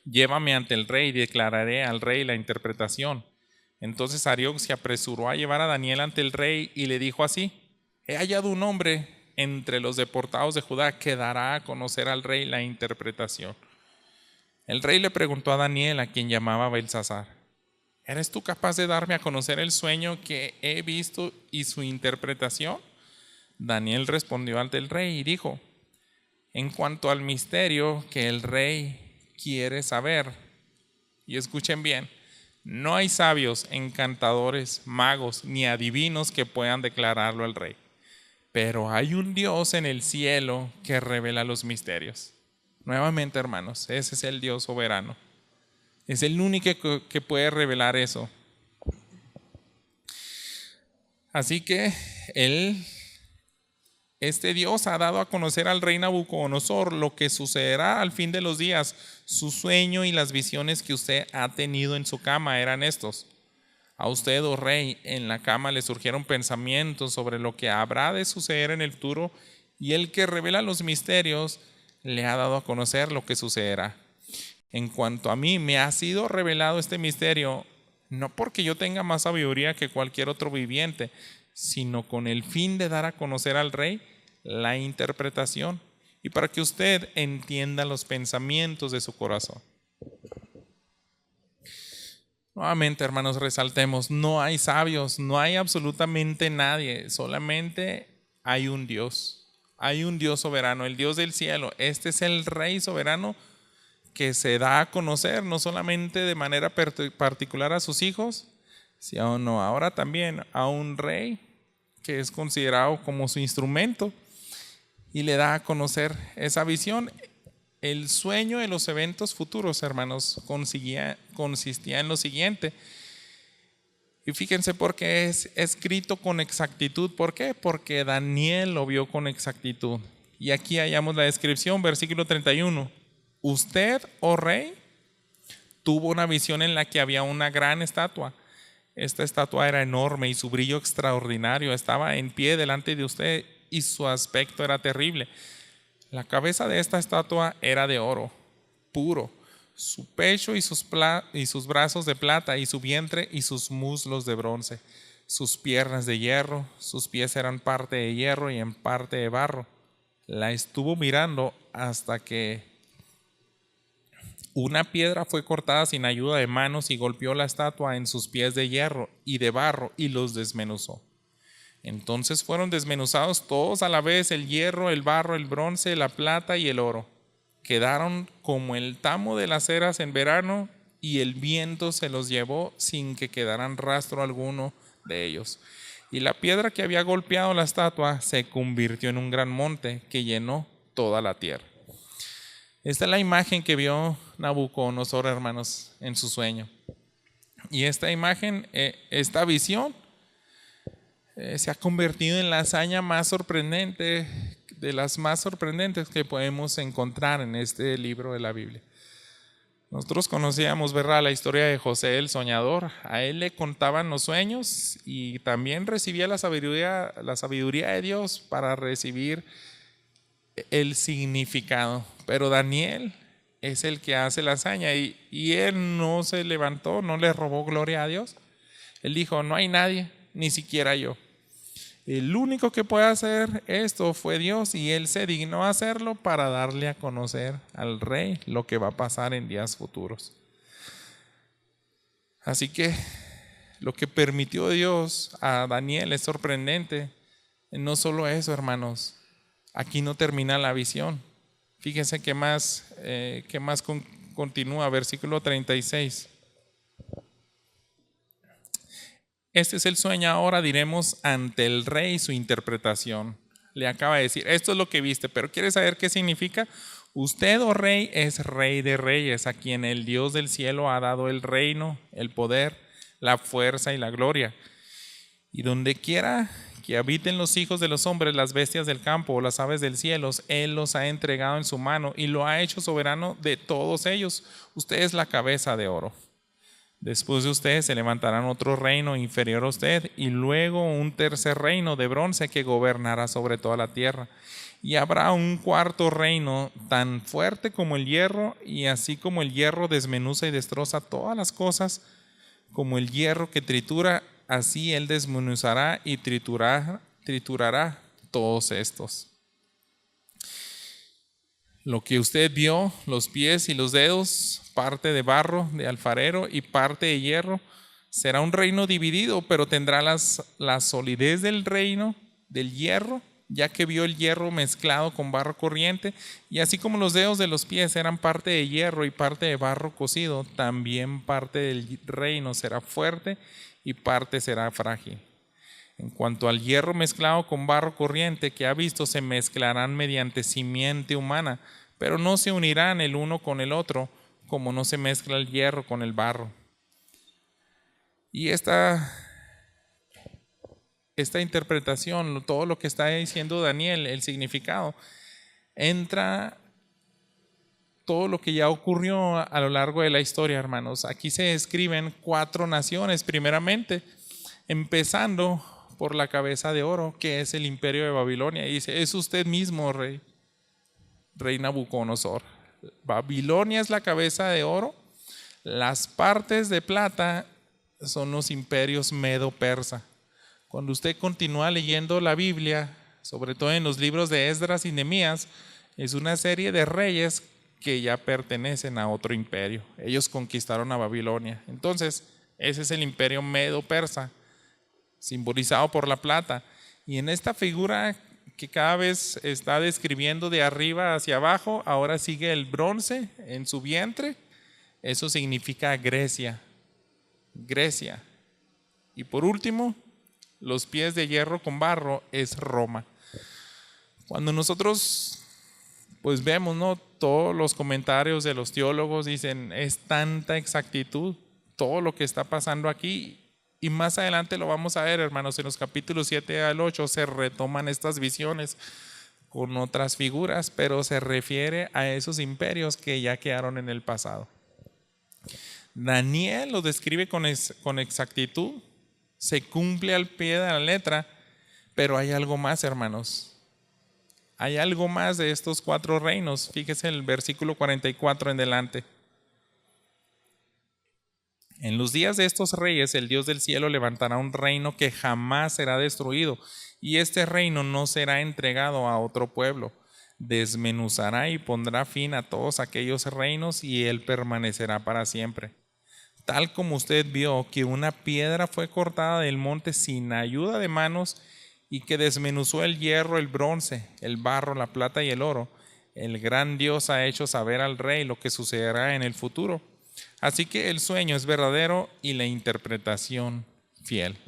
Llévame ante el rey y declararé al rey la interpretación. Entonces Arioc se apresuró a llevar a Daniel ante el rey y le dijo así: he hallado un hombre entre los deportados de Judá que dará a conocer al rey la interpretación. El rey le preguntó a Daniel, a quien llamaba Belsasar: ¿eres tú capaz de darme a conocer el sueño que he visto y su interpretación? Daniel respondió ante el rey y dijo: en cuanto al misterio que el rey quiere saber, y escuchen bien, no hay sabios, encantadores, magos ni adivinos que puedan declararlo al rey, pero hay un Dios en el cielo que revela los misterios. Nuevamente, hermanos, ese es el Dios soberano. Es el único que puede revelar eso. Así que este Dios ha dado a conocer al rey Nabucodonosor lo que sucederá al fin de los días. Su sueño y las visiones que usted ha tenido en su cama eran estos. A usted, oh rey, en la cama le surgieron pensamientos sobre lo que habrá de suceder en el futuro, y el que revela los misterios le ha dado a conocer lo que sucederá. En cuanto a mí, me ha sido revelado este misterio, no porque yo tenga más sabiduría que cualquier otro viviente, sino con el fin de dar a conocer al rey la interpretación y para que usted entienda los pensamientos de su corazón. Nuevamente, hermanos, resaltemos, no hay sabios, no hay absolutamente nadie, solamente hay un Dios soberano, el Dios del cielo. Este es el Rey soberano que se da a conocer no solamente de manera particular a sus hijos, sino ahora también a un rey que es considerado como su instrumento, y le da a conocer esa visión. El sueño de los eventos futuros, hermanos, consistía en lo siguiente. Y fíjense por qué es escrito con exactitud. ¿Por qué? Porque Daniel lo vio con exactitud. Y aquí hallamos la descripción, versículo 31. Usted, oh rey, tuvo una visión en la que había una gran estatua. Esta estatua era enorme y su brillo extraordinario. Estaba en pie delante de usted y su aspecto era terrible. La cabeza de esta estatua era de oro puro, su pecho y sus brazos de plata, y su vientre y sus muslos de bronce, sus piernas de hierro, sus pies eran parte de hierro y en parte de barro. La estuvo mirando hasta que Una piedra fue cortada sin ayuda de manos y golpeó la estatua en sus pies de hierro y de barro y los desmenuzó. Entonces fueron desmenuzados todos a la vez, el hierro, el barro, el bronce, la plata y el oro. Quedaron como el tamo de las eras en verano, y el viento se los llevó sin que quedaran rastro alguno de ellos. Y la piedra que había golpeado la estatua se convirtió en un gran monte que llenó toda la tierra. Esta es la imagen que vio Nabucodonosor, hermanos, en su sueño. Y esta imagen, esta visión, se ha convertido en la hazaña más sorprendente, de las más sorprendentes que podemos encontrar en este libro de la Biblia. Nosotros conocíamos, ¿verdad?, la historia de José el soñador. A él le contaban los sueños y también recibía la sabiduría de Dios para recibir el significado. Pero Daniel es el que hace la hazaña y él no se levantó, no le robó gloria a Dios. Él dijo: no hay nadie, ni siquiera yo. El único que puede hacer esto fue Dios, y él se dignó a hacerlo para darle a conocer al rey lo que va a pasar en días futuros. Así que lo que permitió Dios a Daniel es sorprendente. No solo eso, hermanos, aquí no termina la visión. Fíjense qué más continúa, versículo 36. Este es el sueño, ahora diremos ante el rey su interpretación. Le acaba de decir: esto es lo que viste, pero ¿quieres saber qué significa? Usted, oh rey, es rey de reyes, a quien el Dios del cielo ha dado el reino, el poder, la fuerza y la gloria. Y donde quiera que habiten los hijos de los hombres, las bestias del campo o las aves del cielo, Él los ha entregado en su mano y lo ha hecho soberano de todos ellos. Usted es la cabeza de oro. Después de usted se levantarán otro reino inferior a usted, y luego un tercer reino de bronce que gobernará sobre toda la tierra. Y habrá un cuarto reino tan fuerte como el hierro, y así como el hierro desmenuza y destroza todas las cosas, como el hierro que tritura, así él desmenuzará y triturará todos estos. Lo que usted vio, los pies y los dedos, parte de barro de alfarero y parte de hierro, será un reino dividido, pero tendrá la solidez del reino del hierro, ya que vio el hierro mezclado con barro corriente. Y así como los dedos de los pies eran parte de hierro y parte de barro cocido, también parte del reino será fuerte y parte será frágil. En cuanto al hierro mezclado con barro corriente que ha visto, se mezclarán mediante simiente humana, pero no se unirán el uno con el otro, como no se mezcla el hierro con el barro. Y esta interpretación, todo lo que está diciendo Daniel, el significado, entra todo lo que ya ocurrió a lo largo de la historia, hermanos. Aquí se describen 4 naciones, primeramente, empezando por la cabeza de oro, que es el imperio de Babilonia. Y dice: es usted mismo, rey Nabucodonosor. Babilonia es la cabeza de oro. Las partes de plata son los imperios medo-persa. Cuando usted continúa leyendo la Biblia, sobre todo en los libros de Esdras y Nehemías, es una serie de reyes que ya pertenecen a otro imperio. Ellos conquistaron a Babilonia. Entonces, ese es el imperio medo-persa, simbolizado por la plata. Y en esta figura que cada vez está describiendo de arriba hacia abajo, ahora sigue el bronce en su vientre. Eso significa Grecia. Y por último, los pies de hierro con barro es Roma. Cuando nosotros pues vemos, ¿no?, todos los comentarios de los teólogos dicen: es tanta exactitud todo lo que está pasando aquí. Y más adelante lo vamos a ver, hermanos, en los capítulos 7 al 8 se retoman estas visiones con otras figuras, pero se refiere a esos imperios que ya quedaron en el pasado. Daniel lo describe con exactitud, se cumple al pie de la letra, pero hay algo más, hermanos. Hay algo más de estos 4 reinos. Fíjese en el versículo 44 en adelante. En los días de estos reyes, el Dios del cielo levantará un reino que jamás será destruido, y este reino no será entregado a otro pueblo. desmenuzará y pondrá fin a todos aquellos reinos y él permanecerá para siempre. Tal como usted vio que una piedra fue cortada del monte sin ayuda de manos y que desmenuzó el hierro, el bronce, el barro, la plata y el oro, el gran Dios ha hecho saber al rey lo que sucederá en el futuro. Así que el sueño es verdadero y la interpretación fiel.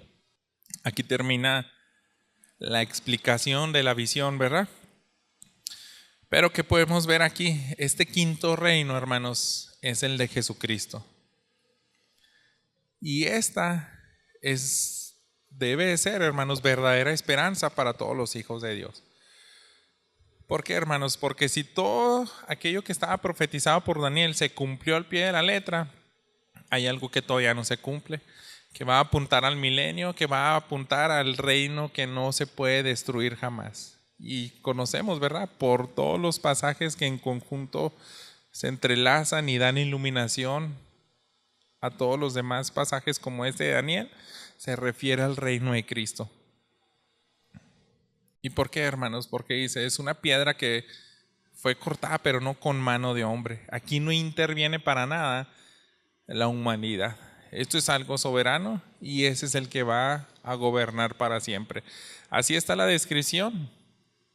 Aquí termina la explicación de la visión, ¿verdad? Pero ¿qué podemos ver aquí? Este quinto reino, hermanos, es el de Jesucristo. Y esta debe ser, hermanos, verdadera esperanza para todos los hijos de Dios. ¿Por qué, hermanos? Porque si todo aquello que estaba profetizado por Daniel se cumplió al pie de la letra, hay algo que todavía no se cumple, que va a apuntar al milenio, que va a apuntar al reino que no se puede destruir jamás. Y conocemos, ¿verdad? Por todos los pasajes que en conjunto se entrelazan y dan iluminación a todos los demás pasajes como este de Daniel, se refiere al reino de Cristo. ¿Y por qué, hermanos? Porque dice, es una piedra que fue cortada, pero no con mano de hombre. Aquí no interviene para nada la humanidad. Esto es algo soberano y ese es el que va a gobernar para siempre. Así está la descripción.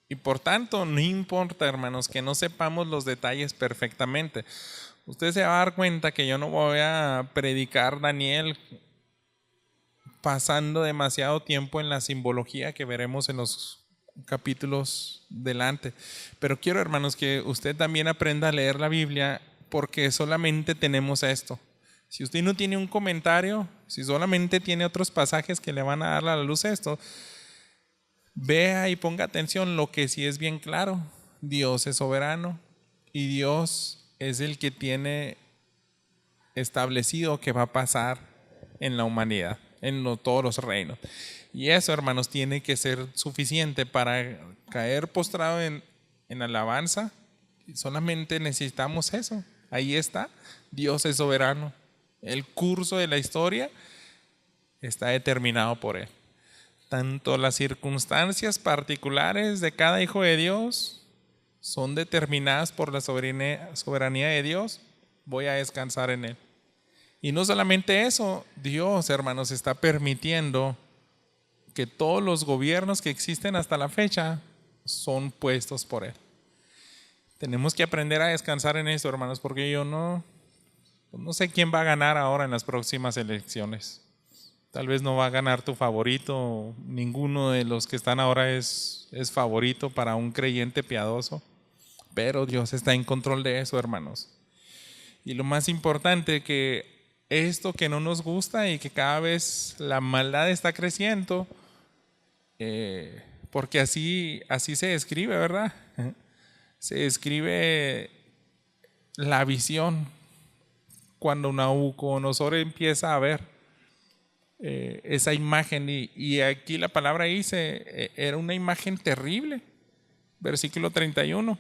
Y por tanto, no importa, hermanos, que no sepamos los detalles perfectamente. Usted se va a dar cuenta que yo no voy a predicar Daniel pasando demasiado tiempo en la simbología que veremos en los capítulos delante. Pero quiero, hermanos, que usted también aprenda a leer la Biblia, porque solamente tenemos esto. Si usted no tiene un comentario, si solamente tiene otros pasajes que le van a dar a la luz esto, vea y ponga atención. Lo que sí es bien claro: Dios es soberano y Dios es el que tiene establecido que va a pasar en la humanidad, en todos los reinos. Y eso, hermanos, tiene que ser suficiente para caer postrado en alabanza. Solamente necesitamos eso. Ahí está. Dios es soberano. El curso de la historia está determinado por Él. Tanto las circunstancias particulares de cada hijo de Dios son determinadas por la soberanía de Dios. Voy a descansar en Él. Y no solamente eso, Dios, hermanos, está permitiendo que todos los gobiernos que existen hasta la fecha son puestos por Él. Tenemos que aprender a descansar en eso, hermanos, porque yo no sé quién va a ganar ahora en las próximas elecciones. Tal vez no va a ganar tu favorito, ninguno de los que están ahora es favorito para un creyente piadoso, pero Dios está en control de eso, hermanos. Y lo más importante, que esto que no nos gusta y que cada vez la maldad está creciendo, porque así se describe, ¿verdad? Se describe la visión cuando Nabucodonosor empieza a ver esa imagen, y aquí la palabra dice, era una imagen terrible. Versículo 31.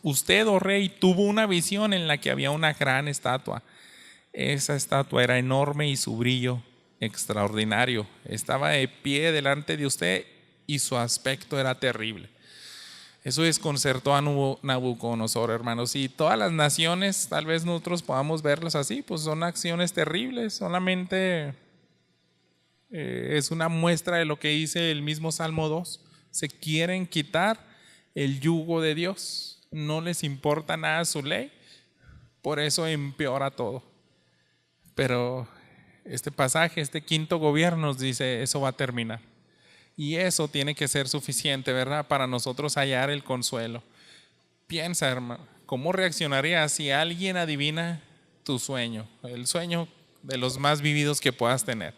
Usted, oh rey, tuvo una visión en la que había una gran estatua. Esa estatua era enorme y su brillo extraordinario. Estaba de pie delante de usted y su aspecto era terrible. Eso desconcertó a Nabucodonosor, hermanos. Y todas las naciones, tal vez nosotros podamos verlas así, pues son acciones terribles. Solamente es una muestra de lo que dice el mismo Salmo 2. Se quieren quitar el yugo de Dios. No les importa nada su ley. Por eso empeora todo. Pero este pasaje, este quinto gobierno nos dice, eso va a terminar. Y eso tiene que ser suficiente, ¿verdad? Para nosotros hallar el consuelo. Piensa, hermano, ¿cómo reaccionarías si alguien adivina tu sueño? El sueño de los más vividos que puedas tener.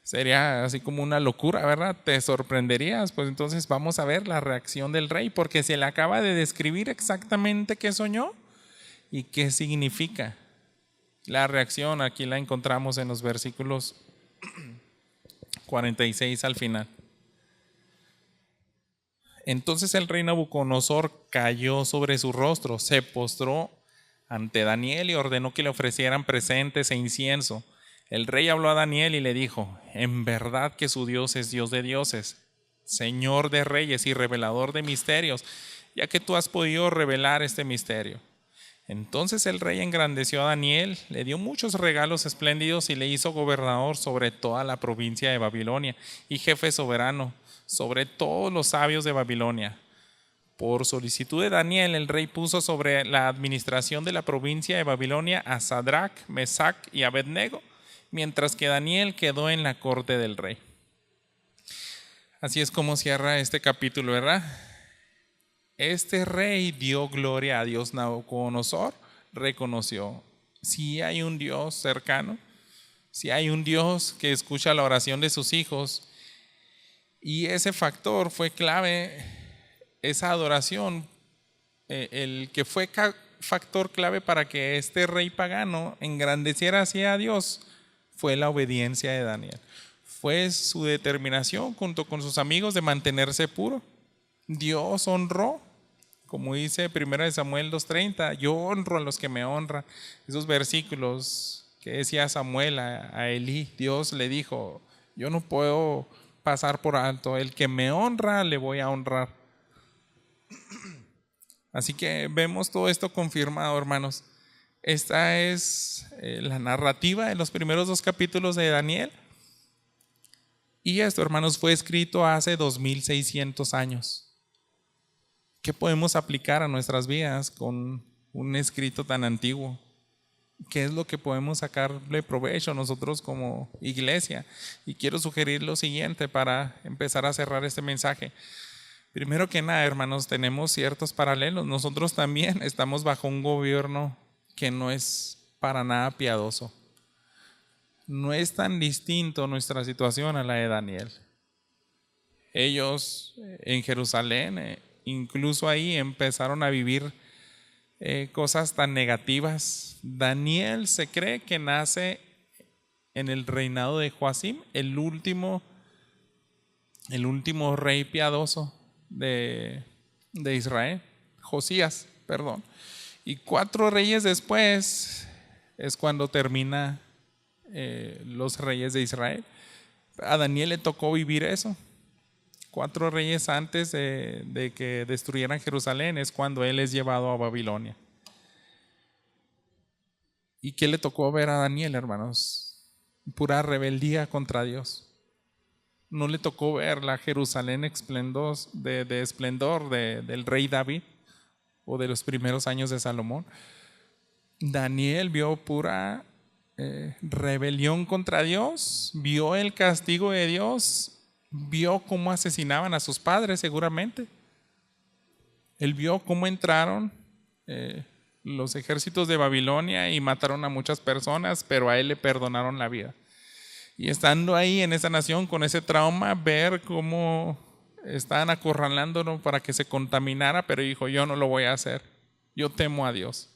Sería así como una locura, ¿verdad? Te sorprenderías. Pues entonces vamos a ver la reacción del rey, porque se le acaba de describir exactamente qué soñó y qué significa. La reacción aquí la encontramos en los versículos 46 al final. Entonces el rey Nabucodonosor cayó sobre su rostro, se postró ante Daniel y ordenó que le ofrecieran presentes e incienso. El rey habló a Daniel y le dijo: en verdad que su Dios es Dios de dioses, Señor de reyes y revelador de misterios. ya que tú has podido revelar este misterio. Entonces el rey engrandeció a Daniel, le dio muchos regalos espléndidos y le hizo gobernador sobre toda la provincia de Babilonia y jefe soberano sobre todos los sabios de Babilonia. Por solicitud de Daniel, el rey puso sobre la administración de la provincia de Babilonia a Sadrach, Mesach y Abednego, mientras que Daniel quedó en la corte del rey. Así es como cierra este capítulo, ¿verdad? Este rey dio gloria a Dios. Nabucodonosor reconoció: si hay un Dios cercano, si hay un Dios que escucha la oración de sus hijos, y ese factor fue clave, esa adoración, el que fue factor clave para que este rey pagano engrandeciera así a Dios, fue la obediencia de Daniel. Fue su determinación junto con sus amigos de mantenerse puro. Dios honró, como dice 1 Samuel 2:30, yo honro a los que me honran. Esos versículos que decía Samuel a Elí, Dios le dijo: yo no puedo pasar por alto, el que me honra le voy a honrar. Así que vemos todo esto confirmado, hermanos. Esta es la narrativa de los primeros 2 capítulos de Daniel. Y esto, hermanos, fue escrito hace 2600 años. ¿Qué podemos aplicar a nuestras vidas con un escrito tan antiguo? ¿Qué es lo que podemos sacarle provecho nosotros como iglesia? Y quiero sugerir lo siguiente para empezar a cerrar este mensaje. Primero que nada, hermanos, tenemos ciertos paralelos. Nosotros también estamos bajo un gobierno que no es para nada piadoso. No es tan distinto nuestra situación a la de Daniel. Ellos en Jerusalén, incluso ahí empezaron a vivir cosas tan negativas. Daniel se cree que nace en el reinado de Joacim, el último rey piadoso de Israel, Josías, perdón. Y 4 reyes después es cuando termina los reyes de Israel. A Daniel le tocó vivir eso. 4 reyes antes de que destruyeran Jerusalén es cuando él es llevado a Babilonia. ¿Y qué le tocó ver a Daniel, hermanos? Pura rebeldía contra Dios. No le tocó ver la Jerusalén de esplendor del rey David o de los primeros años de Salomón. Daniel vio pura rebelión contra Dios, vio el castigo de Dios, vio cómo asesinaban a sus padres seguramente. Él vio cómo entraron los ejércitos de Babilonia y mataron a muchas personas, pero a él le perdonaron la vida. Y estando ahí en esa nación con ese trauma, ver cómo estaban acorralándolo para que se contaminara, pero dijo: yo no lo voy a hacer, yo temo a Dios.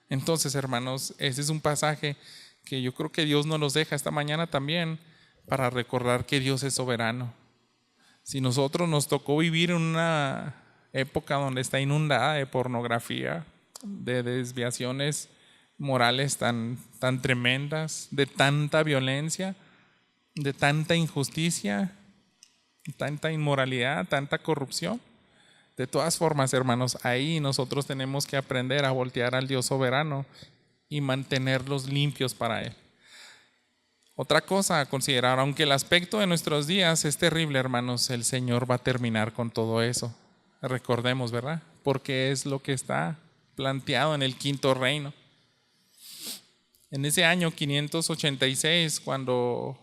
Entonces, hermanos, ese es un pasaje que yo creo que Dios nos los deja esta mañana también para recordar que Dios es soberano. Si nosotros nos tocó vivir en una época donde está inundada de pornografía, de desviaciones morales tan tremendas, de tanta violencia, de tanta injusticia, tanta inmoralidad, tanta corrupción, de todas formas, hermanos, ahí nosotros tenemos que aprender a voltear al Dios soberano y mantenerlos limpios para Él. Otra cosa a considerar: aunque el aspecto de nuestros días es terrible, hermanos, el Señor va a terminar con todo eso. Recordemos, ¿verdad? Porque es lo que está planteado en el 5.º reino. En ese año 586, cuando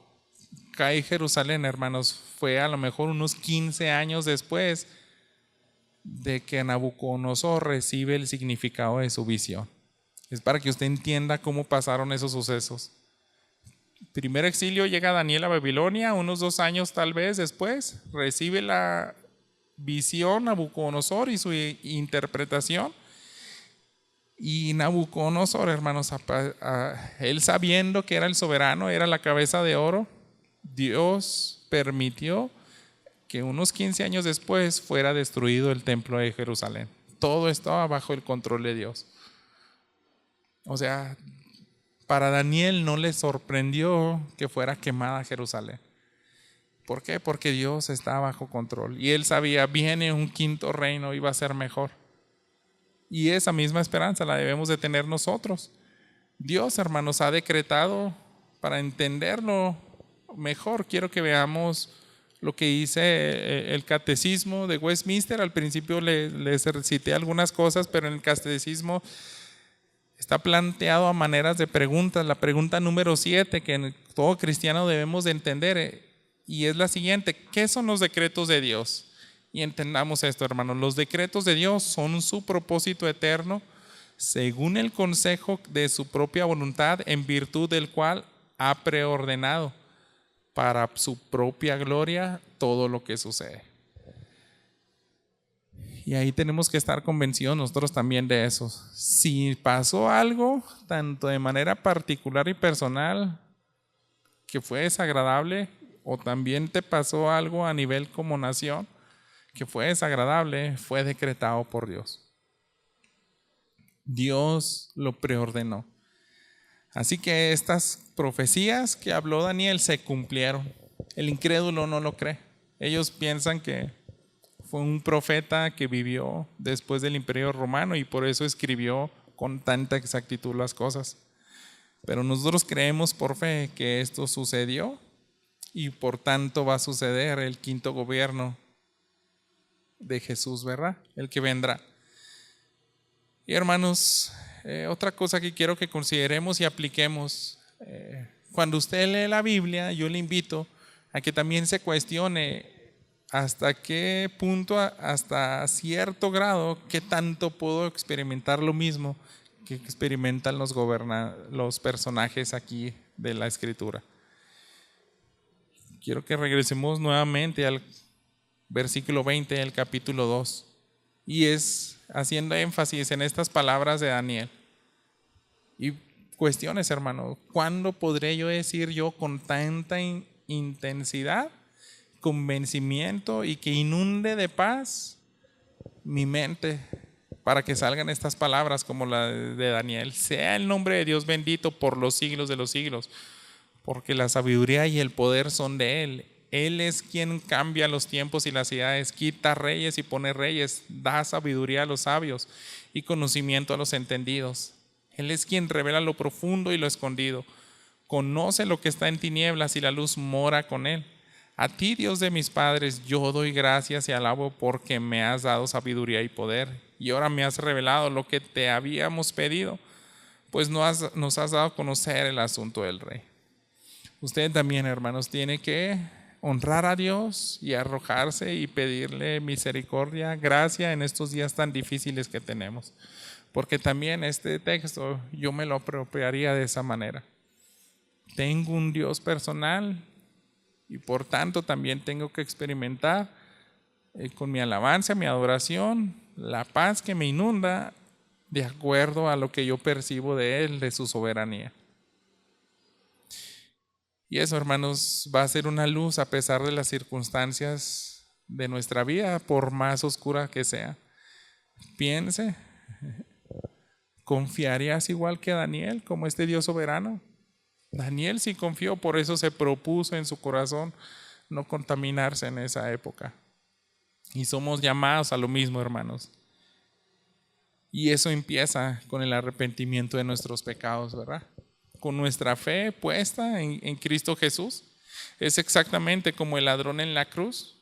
cae Jerusalén, hermanos, fue a lo mejor unos 15 años después de que Nabucodonosor recibe el significado de su visión. Es para que usted entienda cómo pasaron esos sucesos. Primer exilio, llega Daniel a Babilonia, unos 2 años tal vez después, recibe la visión Nabucodonosor y su interpretación. Y Nabucodonosor, hermanos, él sabiendo que era el soberano, era la cabeza de oro, Dios permitió que unos 15 años después fuera destruido el templo de Jerusalén. Todo estaba bajo el control de Dios. O sea, para Daniel no le sorprendió que fuera quemada Jerusalén. ¿Por qué? Porque Dios está bajo control. Y él sabía, viene un 5.º reino, iba a ser mejor. Y esa misma esperanza la debemos de tener nosotros. Dios, hermanos, ha decretado, para entenderlo mejor, quiero que veamos lo que dice el catecismo de Westminster. Al principio les cité algunas cosas, pero en el catecismo está planteado a maneras de preguntas. La pregunta número 7 que todo cristiano debemos de entender, y es la siguiente: ¿qué son los decretos de Dios? Y entendamos esto, hermanos. Los decretos de Dios son su propósito eterno, según el consejo de su propia voluntad, en virtud del cual ha preordenado para su propia gloria todo lo que sucede. Y ahí tenemos que estar convencidos nosotros también de eso. Si pasó algo, tanto de manera particular y personal, que fue desagradable, o también te pasó algo a nivel como nación, que fue desagradable, fue decretado por Dios. Dios lo preordenó. Así que estas profecías que habló Daniel se cumplieron. El incrédulo no lo cree. Ellos piensan que fue un profeta que vivió después del Imperio Romano y por eso escribió con tanta exactitud las cosas. Pero nosotros creemos por fe que esto sucedió y por tanto va a suceder el quinto gobierno de Jesús, ¿verdad? El que vendrá. Y hermanos, otra cosa que quiero que consideremos y apliquemos, cuando usted lee la Biblia, yo le invito a que también se cuestione hasta qué punto, hasta cierto grado, qué tanto puedo experimentar lo mismo que experimentan los personajes aquí de la Escritura. Quiero que regresemos nuevamente al versículo 20 del capítulo 2, y es haciendo énfasis en estas palabras de Daniel. Y cuestiones, hermano, ¿cuándo podré yo decir yo con tanta intensidad, convencimiento y que inunde de paz mi mente para que salgan estas palabras como la de Daniel? Sea el nombre de Dios bendito por los siglos de los siglos, porque la sabiduría y el poder son de Él. Él es quien cambia los tiempos y las edades, quita reyes y pone reyes, da sabiduría a los sabios y conocimiento a los entendidos. Él es quien revela lo profundo y lo escondido, conoce lo que está en tinieblas y la luz mora con Él. A ti, Dios de mis padres, yo doy gracias y alabo porque me has dado sabiduría y poder, y ahora me has revelado lo que te habíamos pedido, pues nos has dado a conocer el asunto del rey. Usted también, hermanos, tiene que honrar a Dios y arrojarse y pedirle misericordia, gracia en estos días tan difíciles que tenemos. Porque también este texto yo me lo apropiaría de esa manera. Tengo un Dios personal y por tanto también tengo que experimentar con mi alabanza, mi adoración, la paz que me inunda de acuerdo a lo que yo percibo de Él, de su soberanía. Y eso, hermanos, va a ser una luz a pesar de las circunstancias de nuestra vida, por más oscura que sea. Piense, ¿confiarías igual que Daniel, como este Dios soberano? Daniel sí confió, por eso se propuso en su corazón no contaminarse en esa época. Y somos llamados a lo mismo, hermanos. Y eso empieza con el arrepentimiento de nuestros pecados, ¿verdad? Con nuestra fe puesta en Cristo Jesús. Es exactamente como el ladrón en la cruz,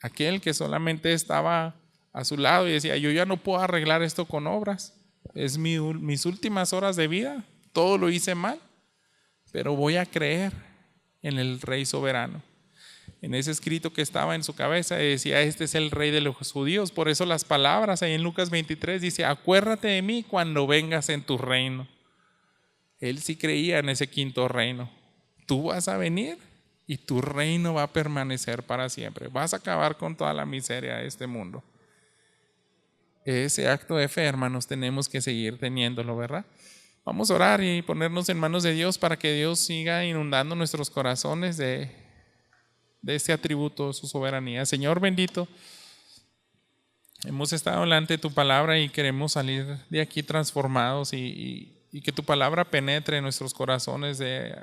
aquel que solamente estaba a su lado y decía: yo ya no puedo arreglar esto con obras, es mis últimas horas de vida, todo lo hice mal, pero voy a creer en el Rey soberano. En ese escrito que estaba en su cabeza decía: este es el Rey de los judíos. Por eso las palabras ahí en Lucas 23 dice: acuérdate de mí cuando vengas en tu reino. Él sí creía en ese quinto reino. Tú vas a venir y tu reino va a permanecer para siempre. Vas a acabar con toda la miseria de este mundo. Ese acto de fe, hermanos, tenemos que seguir teniéndolo, ¿verdad? Vamos a orar y ponernos en manos de Dios para que Dios siga inundando nuestros corazones de este atributo, su soberanía. Señor bendito, hemos estado delante de tu palabra y queremos salir de aquí transformados y que tu palabra penetre en nuestros corazones, de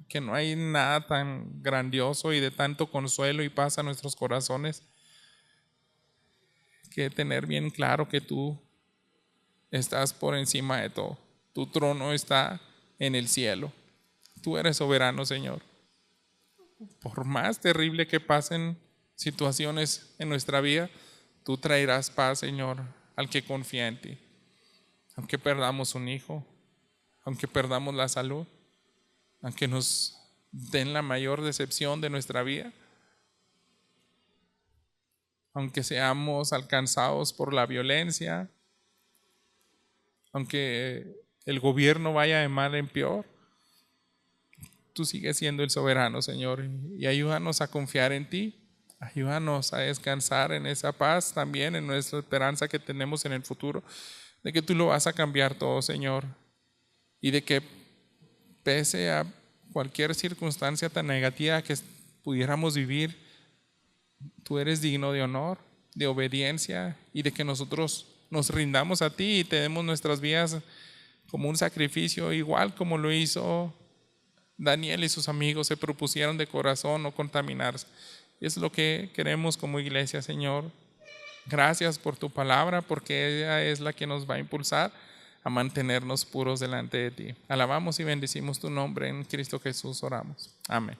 que no hay nada tan grandioso y de tanto consuelo y paz a nuestros corazones que tener bien claro que tú estás por encima de todo. Tu trono está en el cielo. Tú eres soberano, Señor. Por más terrible que pasen situaciones en nuestra vida, tú traerás paz, Señor, al que confía en ti. Aunque perdamos un hijo, aunque perdamos la salud, aunque nos den la mayor decepción de nuestra vida, aunque seamos alcanzados por la violencia, aunque el gobierno vaya de mal en peor, tú sigues siendo el soberano, Señor, y ayúdanos a confiar en ti. Ayúdanos a descansar en esa paz también, en nuestra esperanza que tenemos en el futuro, de que tú lo vas a cambiar todo, Señor, y de que pese a cualquier circunstancia tan negativa que pudiéramos vivir, tú eres digno de honor, de obediencia, y de que nosotros nos rindamos a ti y te demos nuestras vidas como un sacrificio, igual como lo hizo Daniel y sus amigos, se propusieron de corazón no contaminarse. Es lo que queremos como iglesia, Señor. Gracias por tu palabra, porque ella es la que nos va a impulsar a mantenernos puros delante de ti. Alabamos y bendecimos tu nombre, en Cristo Jesús oramos. Amén.